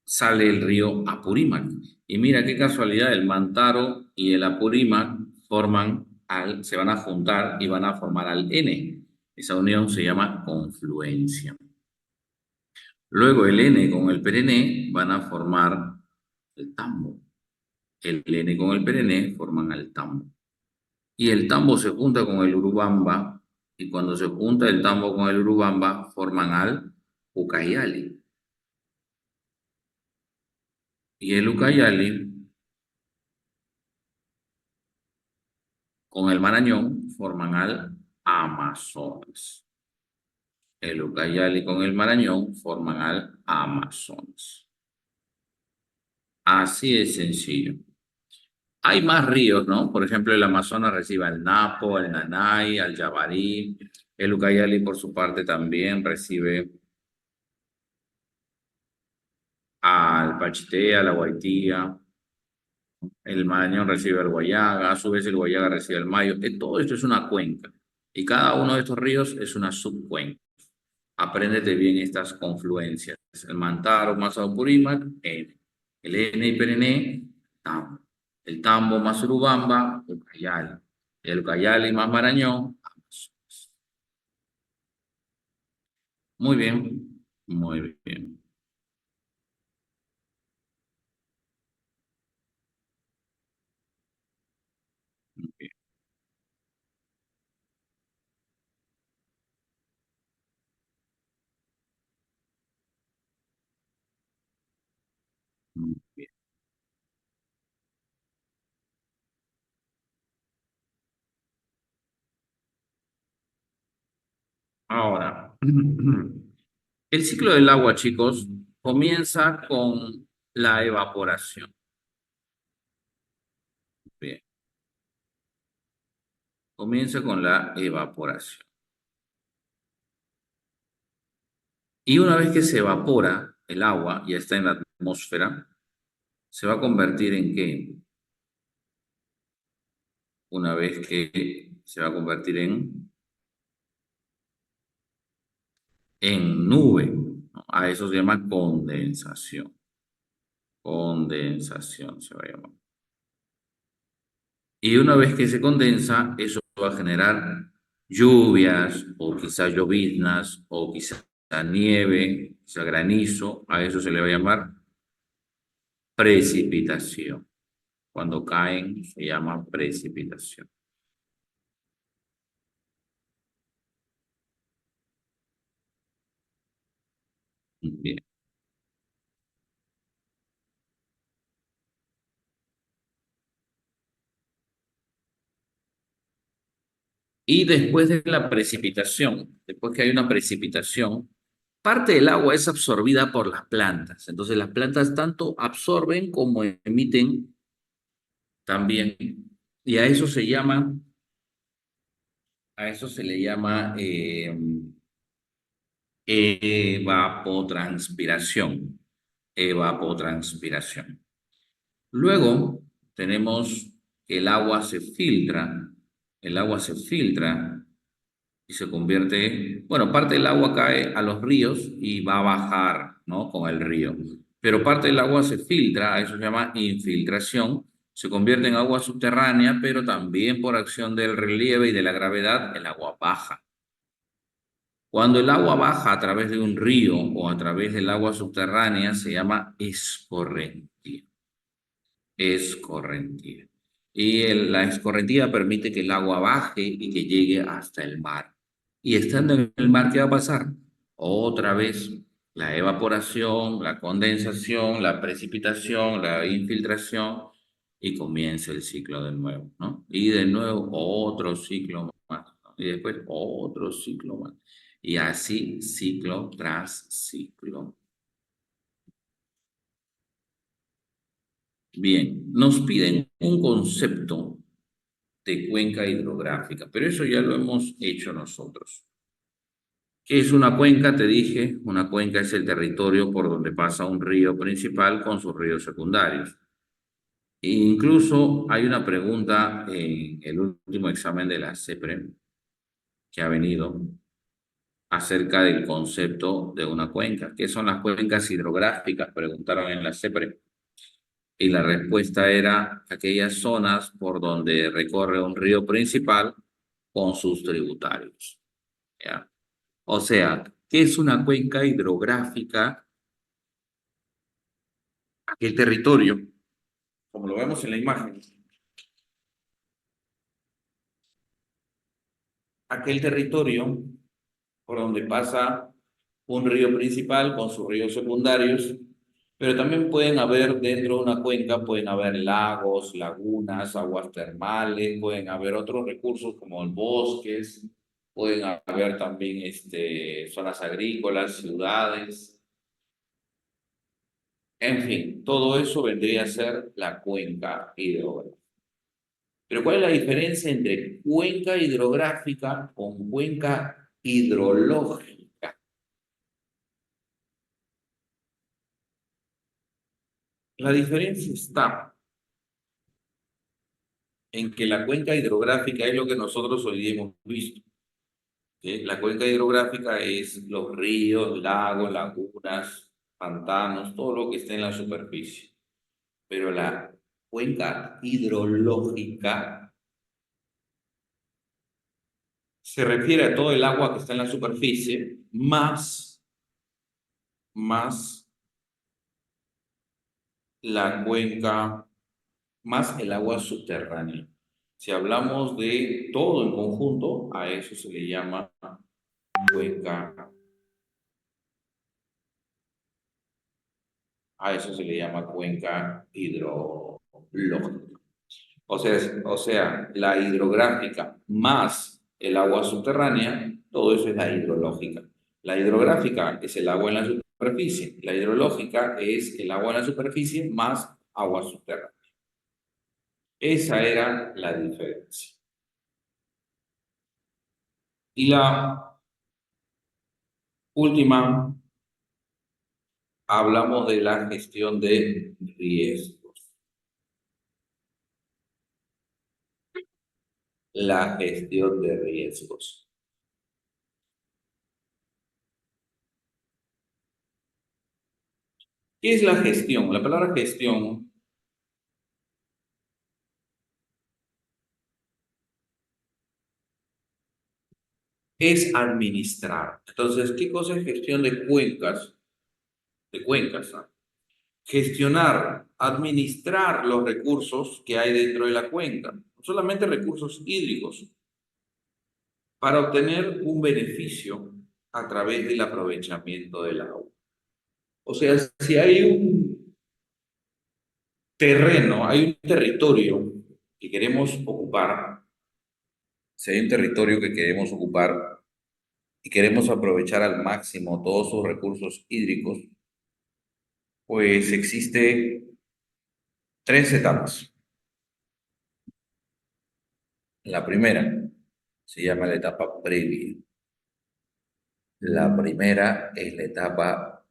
sale el río Apurímac. Y mira qué casualidad, el Mantaro y el Apurímac se van a juntar y van a formar al N. Esa unión se llama confluencia. Luego el N con el Perenne van a formar el Tambo. El N con el Perenne forman al Tambo. Y el Tambo se junta con el Urubamba, y cuando se junta el Tambo con el Urubamba, forman al Ucayali. Y el Ucayali con el Marañón forman al Amazonas. El Ucayali con el Marañón forman al Amazonas. Así de sencillo. Hay más ríos, ¿no? Por ejemplo, el Amazonas recibe al Napo, al Nanay, al Yabarí. El Ucayali, por su parte, también recibe al Pachitea, a la Guaitía. El Marañón recibe al Guayaga, a su vez el Guayaga recibe al Mayo. Todo esto es una cuenca. Y cada uno de estos ríos es una subcuenca. Apréndete bien estas confluencias. El Mantaro más Apurímac, N. El N y Perené, Tambo. El Tambo más Urubamba, Ucayali. El Ucayali más Marañón, Amazonas. Muy bien, muy bien. Muy bien, muy bien. Ahora, el ciclo del agua, chicos, comienza con la evaporación. Bien, comienza con la evaporación. Y una vez que se evapora el agua, ya está en la atmósfera, se va a convertir en qué? Una vez que se va a convertir en nube, ¿no? A eso se llama condensación. Condensación se va a llamar. Y una vez que se condensa, eso va a generar lluvias o quizás lloviznas o quizás nieve, quizás granizo. A eso se le va a llamar precipitación. Cuando caen se llama precipitación. Bien. Y después de la precipitación, después que hay una precipitación, parte del agua es absorbida por las plantas. Entonces las plantas tanto absorben como emiten también. Y a eso se le llama evapotranspiración. Evapotranspiración. Luego tenemos que el agua se filtra y se convierte, bueno, parte del agua cae a los ríos y va a bajar, ¿no? Con el río. Pero parte del agua se filtra, eso se llama infiltración, se convierte en agua subterránea, pero también por acción del relieve y de la gravedad, el agua baja. Cuando el agua baja a través de un río o a través del agua subterránea, se llama escorrentía. Escorrentía. Y la escorrentía permite que el agua baje y que llegue hasta el mar. Y estando en el mar, ¿qué va a pasar? Otra vez la evaporación, la condensación, la precipitación, la infiltración y comienza el ciclo de nuevo, ¿no? Y de nuevo otro ciclo más, ¿no? Y después otro ciclo más. Y así ciclo tras ciclo. Bien, nos piden un concepto de cuenca hidrográfica, pero eso ya lo hemos hecho nosotros. ¿Qué es una cuenca? Te dije, una cuenca es el territorio por donde pasa un río principal con sus ríos secundarios. E incluso hay una pregunta en el último examen de la CEPRE que ha venido acerca del concepto de una cuenca. ¿Qué son las cuencas hidrográficas? Preguntaron en la CEPRE. Y la respuesta era aquellas zonas por donde recorre un río principal con sus tributarios. ¿Ya? O sea, ¿Qué es una cuenca hidrográfica? Aquel territorio, como lo vemos en la imagen, aquel territorio por donde pasa un río principal con sus ríos secundarios, pero también pueden haber dentro de una cuenca, pueden haber lagos, lagunas, aguas termales, pueden haber otros recursos como bosques, pueden haber también zonas agrícolas, ciudades, en fin, todo eso vendría a ser la cuenca hidrográfica. Pero ¿cuál es la diferencia entre cuenca hidrográfica con cuenca hidrológica? La diferencia está en que la cuenca hidrográfica es lo que nosotros hoy día hemos visto. ¿Sí? La cuenca hidrográfica es los ríos, lagos, lagunas, pantanos, todo lo que esté en la superficie. Pero la cuenca hidrológica se refiere a todo el agua que está en la superficie, más la cuenca, más el agua subterránea. Si hablamos de todo en conjunto, a eso se le llama cuenca, a eso se le llama cuenca hidrológica. O sea, la hidrográfica más el agua subterránea, todo eso es la hidrológica. La hidrográfica es el agua en la superficie, la hidrológica es el agua en la superficie más agua subterránea. Esa era la diferencia. Y la última, hablamos de la gestión de riesgos. La gestión de riesgos. ¿Qué es la gestión? La palabra gestión es administrar. Entonces, ¿qué cosa es gestión de cuencas? De cuencas, ¿ah? Gestionar, administrar los recursos que hay dentro de la cuenca, no solamente recursos hídricos, para obtener un beneficio a través del aprovechamiento del agua. O sea, si hay un terreno, hay un territorio que queremos ocupar, si hay un territorio que queremos ocupar y queremos aprovechar al máximo todos sus recursos hídricos, pues existe tres etapas. La primera se llama la etapa previa. La primera es la etapa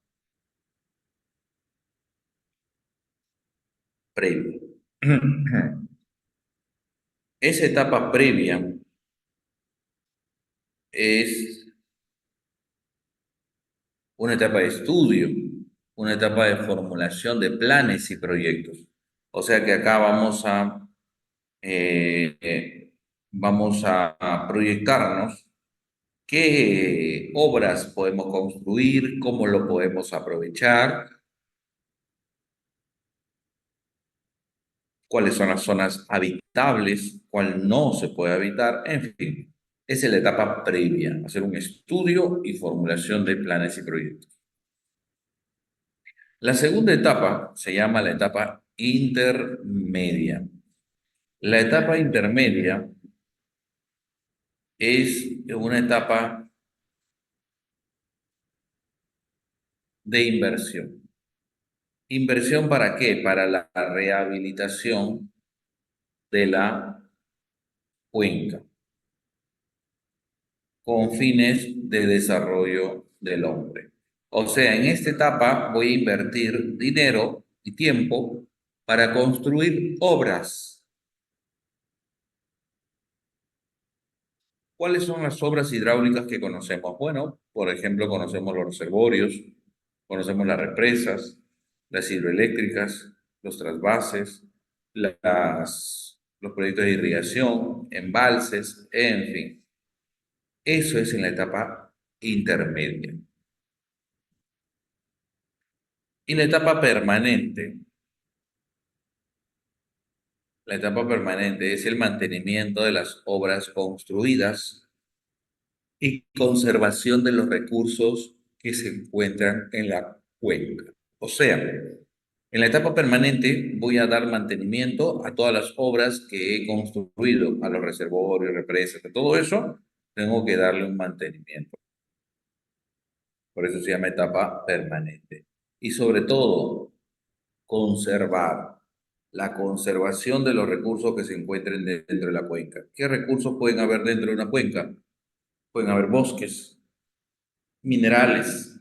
previa. Esa etapa previa es una etapa de estudio, una etapa de formulación de planes y proyectos. O sea que acá eh, eh, vamos a proyectarnos qué obras podemos construir, cómo lo podemos aprovechar, cuáles son las zonas habitables, cuál no se puede habitar, en fin. Esa es la etapa previa, hacer un estudio y formulación de planes y proyectos. La segunda etapa se llama la etapa intermedia. La etapa intermedia es una etapa de inversión. ¿Inversión para qué? Para la rehabilitación de la cuenca con fines de desarrollo del hombre. O sea, en esta etapa voy a invertir dinero y tiempo para construir obras. ¿Cuáles son las obras hidráulicas que conocemos? Bueno, por ejemplo, conocemos los reservorios, conocemos las represas, las hidroeléctricas, los trasvases, los proyectos de irrigación, embalses, en fin. Eso es en la etapa intermedia. Y la etapa permanente es el mantenimiento de las obras construidas y conservación de los recursos que se encuentran en la cuenca. O sea, en la etapa permanente voy a dar mantenimiento a todas las obras que he construido, a los reservorios, represas, a todo eso, tengo que darle un mantenimiento. Por eso se llama etapa permanente. Y sobre todo, conservar. La conservación de los recursos que se encuentren dentro de la cuenca. ¿Qué recursos pueden haber dentro de una cuenca? Pueden haber bosques, minerales,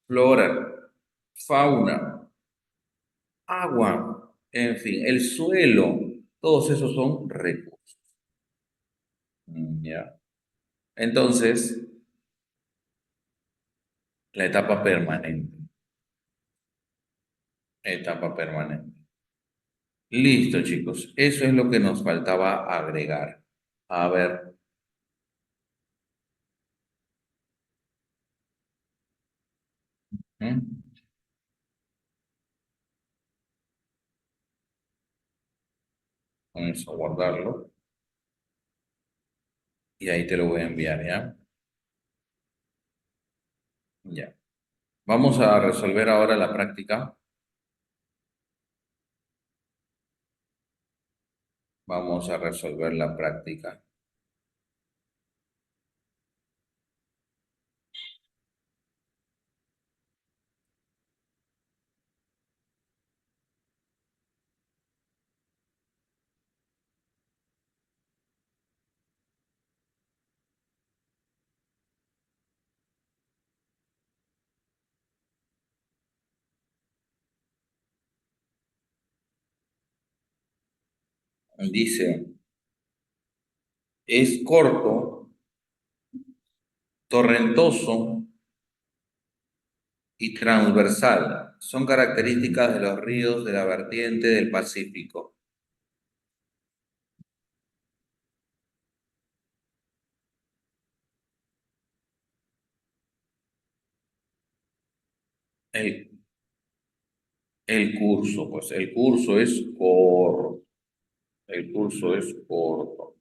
flora, fauna, agua, en fin, el suelo. Todos esos son recursos. ¿Ya? Entonces, la etapa permanente. Etapa permanente. Listo, chicos. Eso es lo que nos faltaba agregar. A ver. ¿Mm? Vamos a guardarlo. Y ahí te lo voy a enviar, ¿ya? Ya. Vamos a resolver ahora la práctica. Vamos a resolver la práctica. Dice, es corto, torrentoso y transversal. Son características de los ríos de la vertiente del Pacífico. El, el curso, pues el curso es corto. El curso es corto.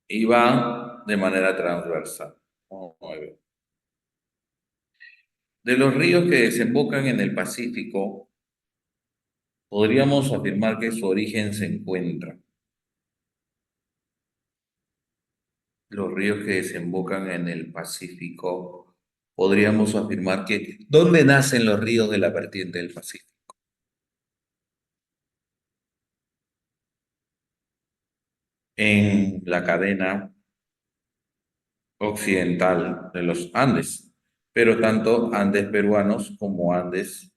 Y va de manera transversal. Muy bien. De los ríos que desembocan en el Pacífico, podríamos afirmar que su origen se encuentra. Los ríos que desembocan en el Pacífico, podríamos afirmar que ¿dónde nacen los ríos de la vertiente del Pacífico? En la cadena occidental de los Andes, pero tanto Andes peruanos como Andes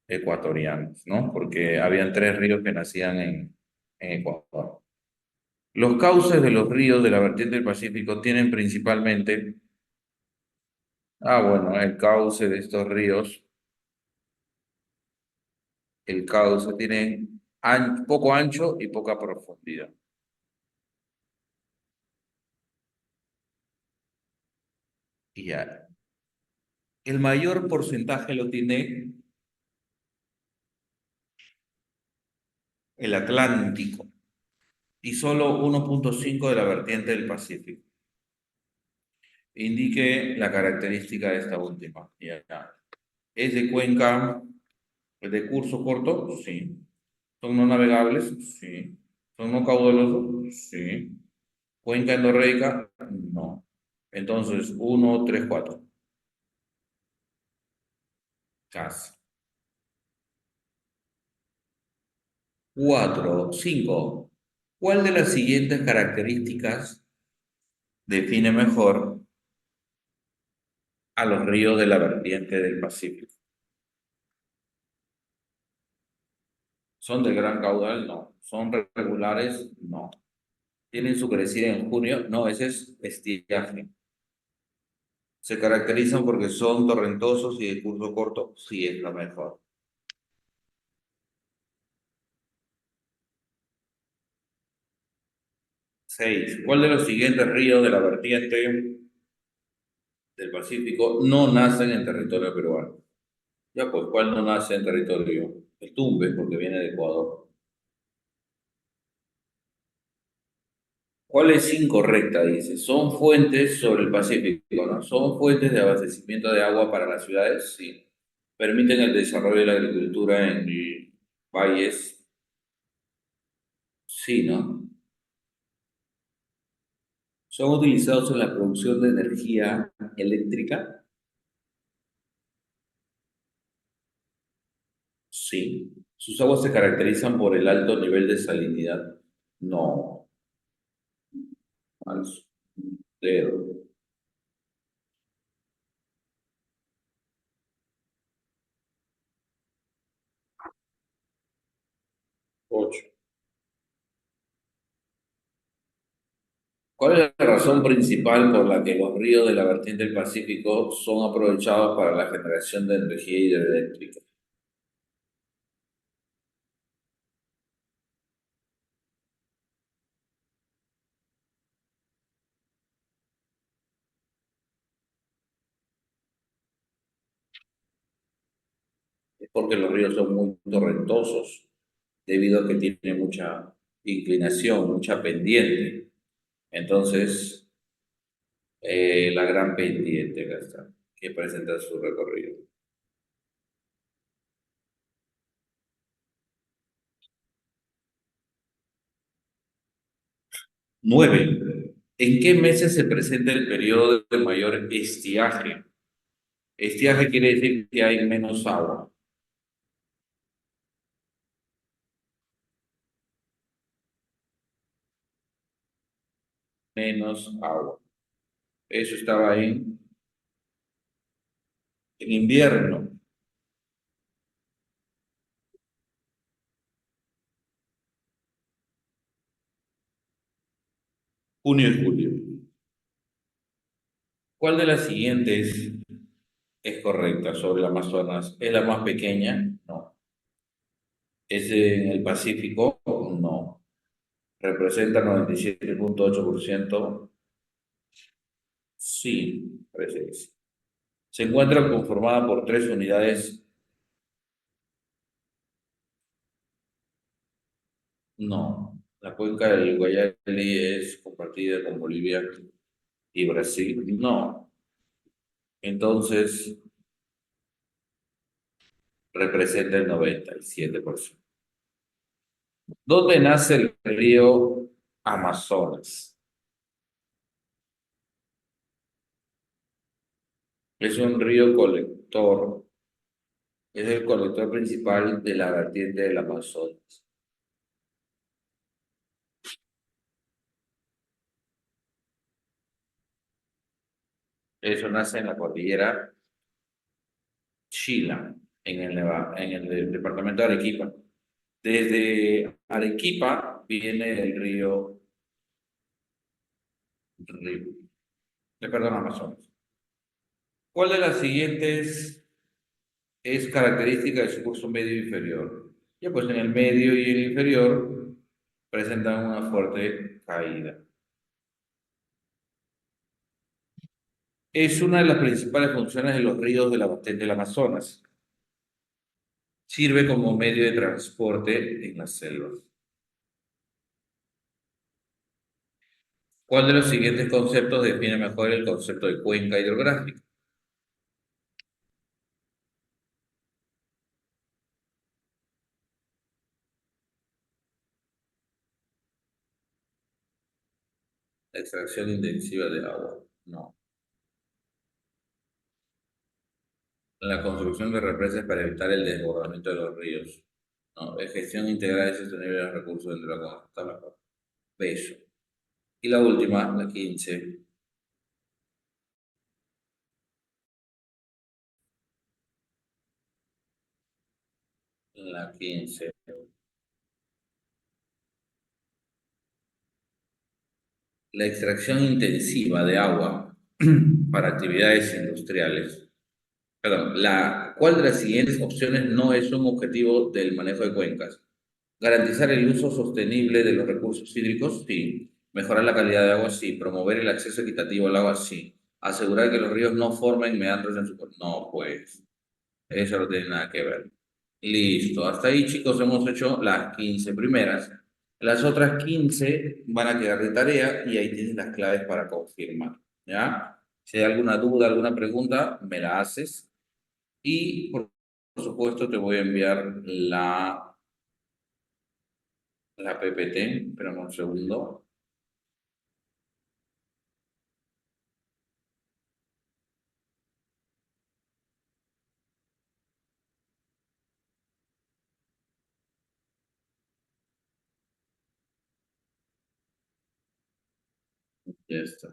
ecuatorianos, ¿no? Porque habían tres ríos que nacían en Ecuador. Los cauces de los ríos de la vertiente del Pacífico tienen principalmente, bueno, el cauce de estos ríos, el cauce tiene poco ancho y poca profundidad. Y ya, el mayor porcentaje lo tiene el Atlántico y solo 1,5 de la vertiente del Pacífico. Indique la característica de esta última. Ya. ¿Es de cuenca, de curso corto? Sí. ¿Son no navegables? Sí. ¿Son no caudalosos? Sí. ¿Cuenca endorreica? No. Entonces, 1, 3, 4. Casi. 4, 5. ¿Cuál de las siguientes características define mejor a los ríos de la vertiente del Pacífico? ¿Son de gran caudal? No. ¿Son regulares? No. ¿Tienen su crecida en junio? No, ese es estiaje. ¿Se caracterizan porque son torrentosos y de curso corto? Sí, es lo mejor. 6. ¿Cuál de los siguientes ríos de la vertiente del Pacífico no nacen en territorio peruano? Ya, pues, ¿cuál no nace en territorio? El Tumbes, porque viene de Ecuador. ¿Cuál es incorrecta? Dice, son fuentes sobre el Pacífico, ¿no? Son fuentes de abastecimiento de agua para las ciudades, sí. Permiten el desarrollo de la agricultura en valles, sí, ¿no? Son utilizados en la producción de energía eléctrica, sí. Sus aguas se caracterizan por el alto nivel de salinidad, no. Falso. Cero. 8. ¿Cuál es la razón principal por la que los ríos de la vertiente del Pacífico son aprovechados para la generación de energía hidroeléctrica? Es porque los ríos son muy torrentosos, debido a que tienen mucha inclinación, mucha pendiente. Entonces, la gran pendiente acá está, que presenta su recorrido. 9. ¿En qué meses se presenta el periodo de mayor estiaje? Estiaje quiere decir que hay menos agua. Menos agua. Eso estaba en invierno, junio y julio. ¿Cuál de las siguientes es correcta sobre el Amazonas? ¿Es la más pequeña? No. ¿Es en el Pacífico? No. ¿Representa 97,8%? Sí, parece que sí. ¿Se encuentra conformada por tres unidades? No. La cuenca del Guayas es compartida con Bolivia y Brasil. No. Entonces, representa el 97%. ¿Dónde nace el río Amazonas? Es un río colector, es el colector principal de la vertiente del Amazonas. Eso nace en la cordillera Chila, en el departamento de Arequipa. Desde Arequipa viene el río, perdón, Amazonas. ¿Cuál de las siguientes es característica de su curso medio e inferior? Ya pues en el medio y el inferior presentan una fuerte caída. Es una de las principales funciones de los ríos de la vertiente del Amazonas. Sirve como medio de transporte en las selvas. ¿Cuál de los siguientes conceptos define mejor el concepto de cuenca hidrográfica? La extracción intensiva de agua. No. La construcción de represas para evitar el desbordamiento de los ríos. No. La gestión integral y sostenible de los recursos del agua. Está mejor. Bello. Y la última, la 15. La 15. La extracción intensiva de agua para actividades industriales. Perdón, ¿cuál de las siguientes opciones no es un objetivo del manejo de cuencas? Garantizar el uso sostenible de los recursos hídricos, sí. Mejorar la calidad de agua, sí. Promover el acceso equitativo al agua, sí. Asegurar que los ríos no formen meandros en su... No, pues. Eso no tiene nada que ver. Listo, hasta ahí chicos hemos hecho las 15 primeras. Las otras 15 van a quedar de tarea y ahí tienes las claves para confirmar, ¿ya? Si hay alguna duda, alguna pregunta, me la haces. Y por supuesto te voy a enviar la PPT, espérame un segundo. Ya está.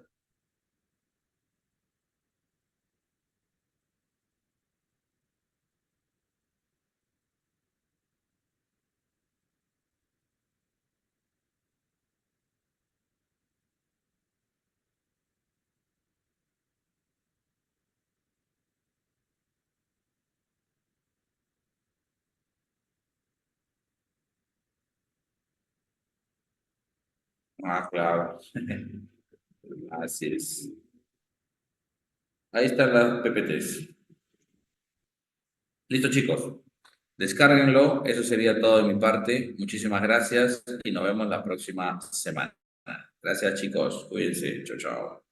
Ah, claro. Así es. Ahí están las PPTs. Listo, chicos. Descárguenlo. Eso sería todo de mi parte. Muchísimas gracias y nos vemos la próxima semana. Gracias, chicos. Cuídense. Chao, chao.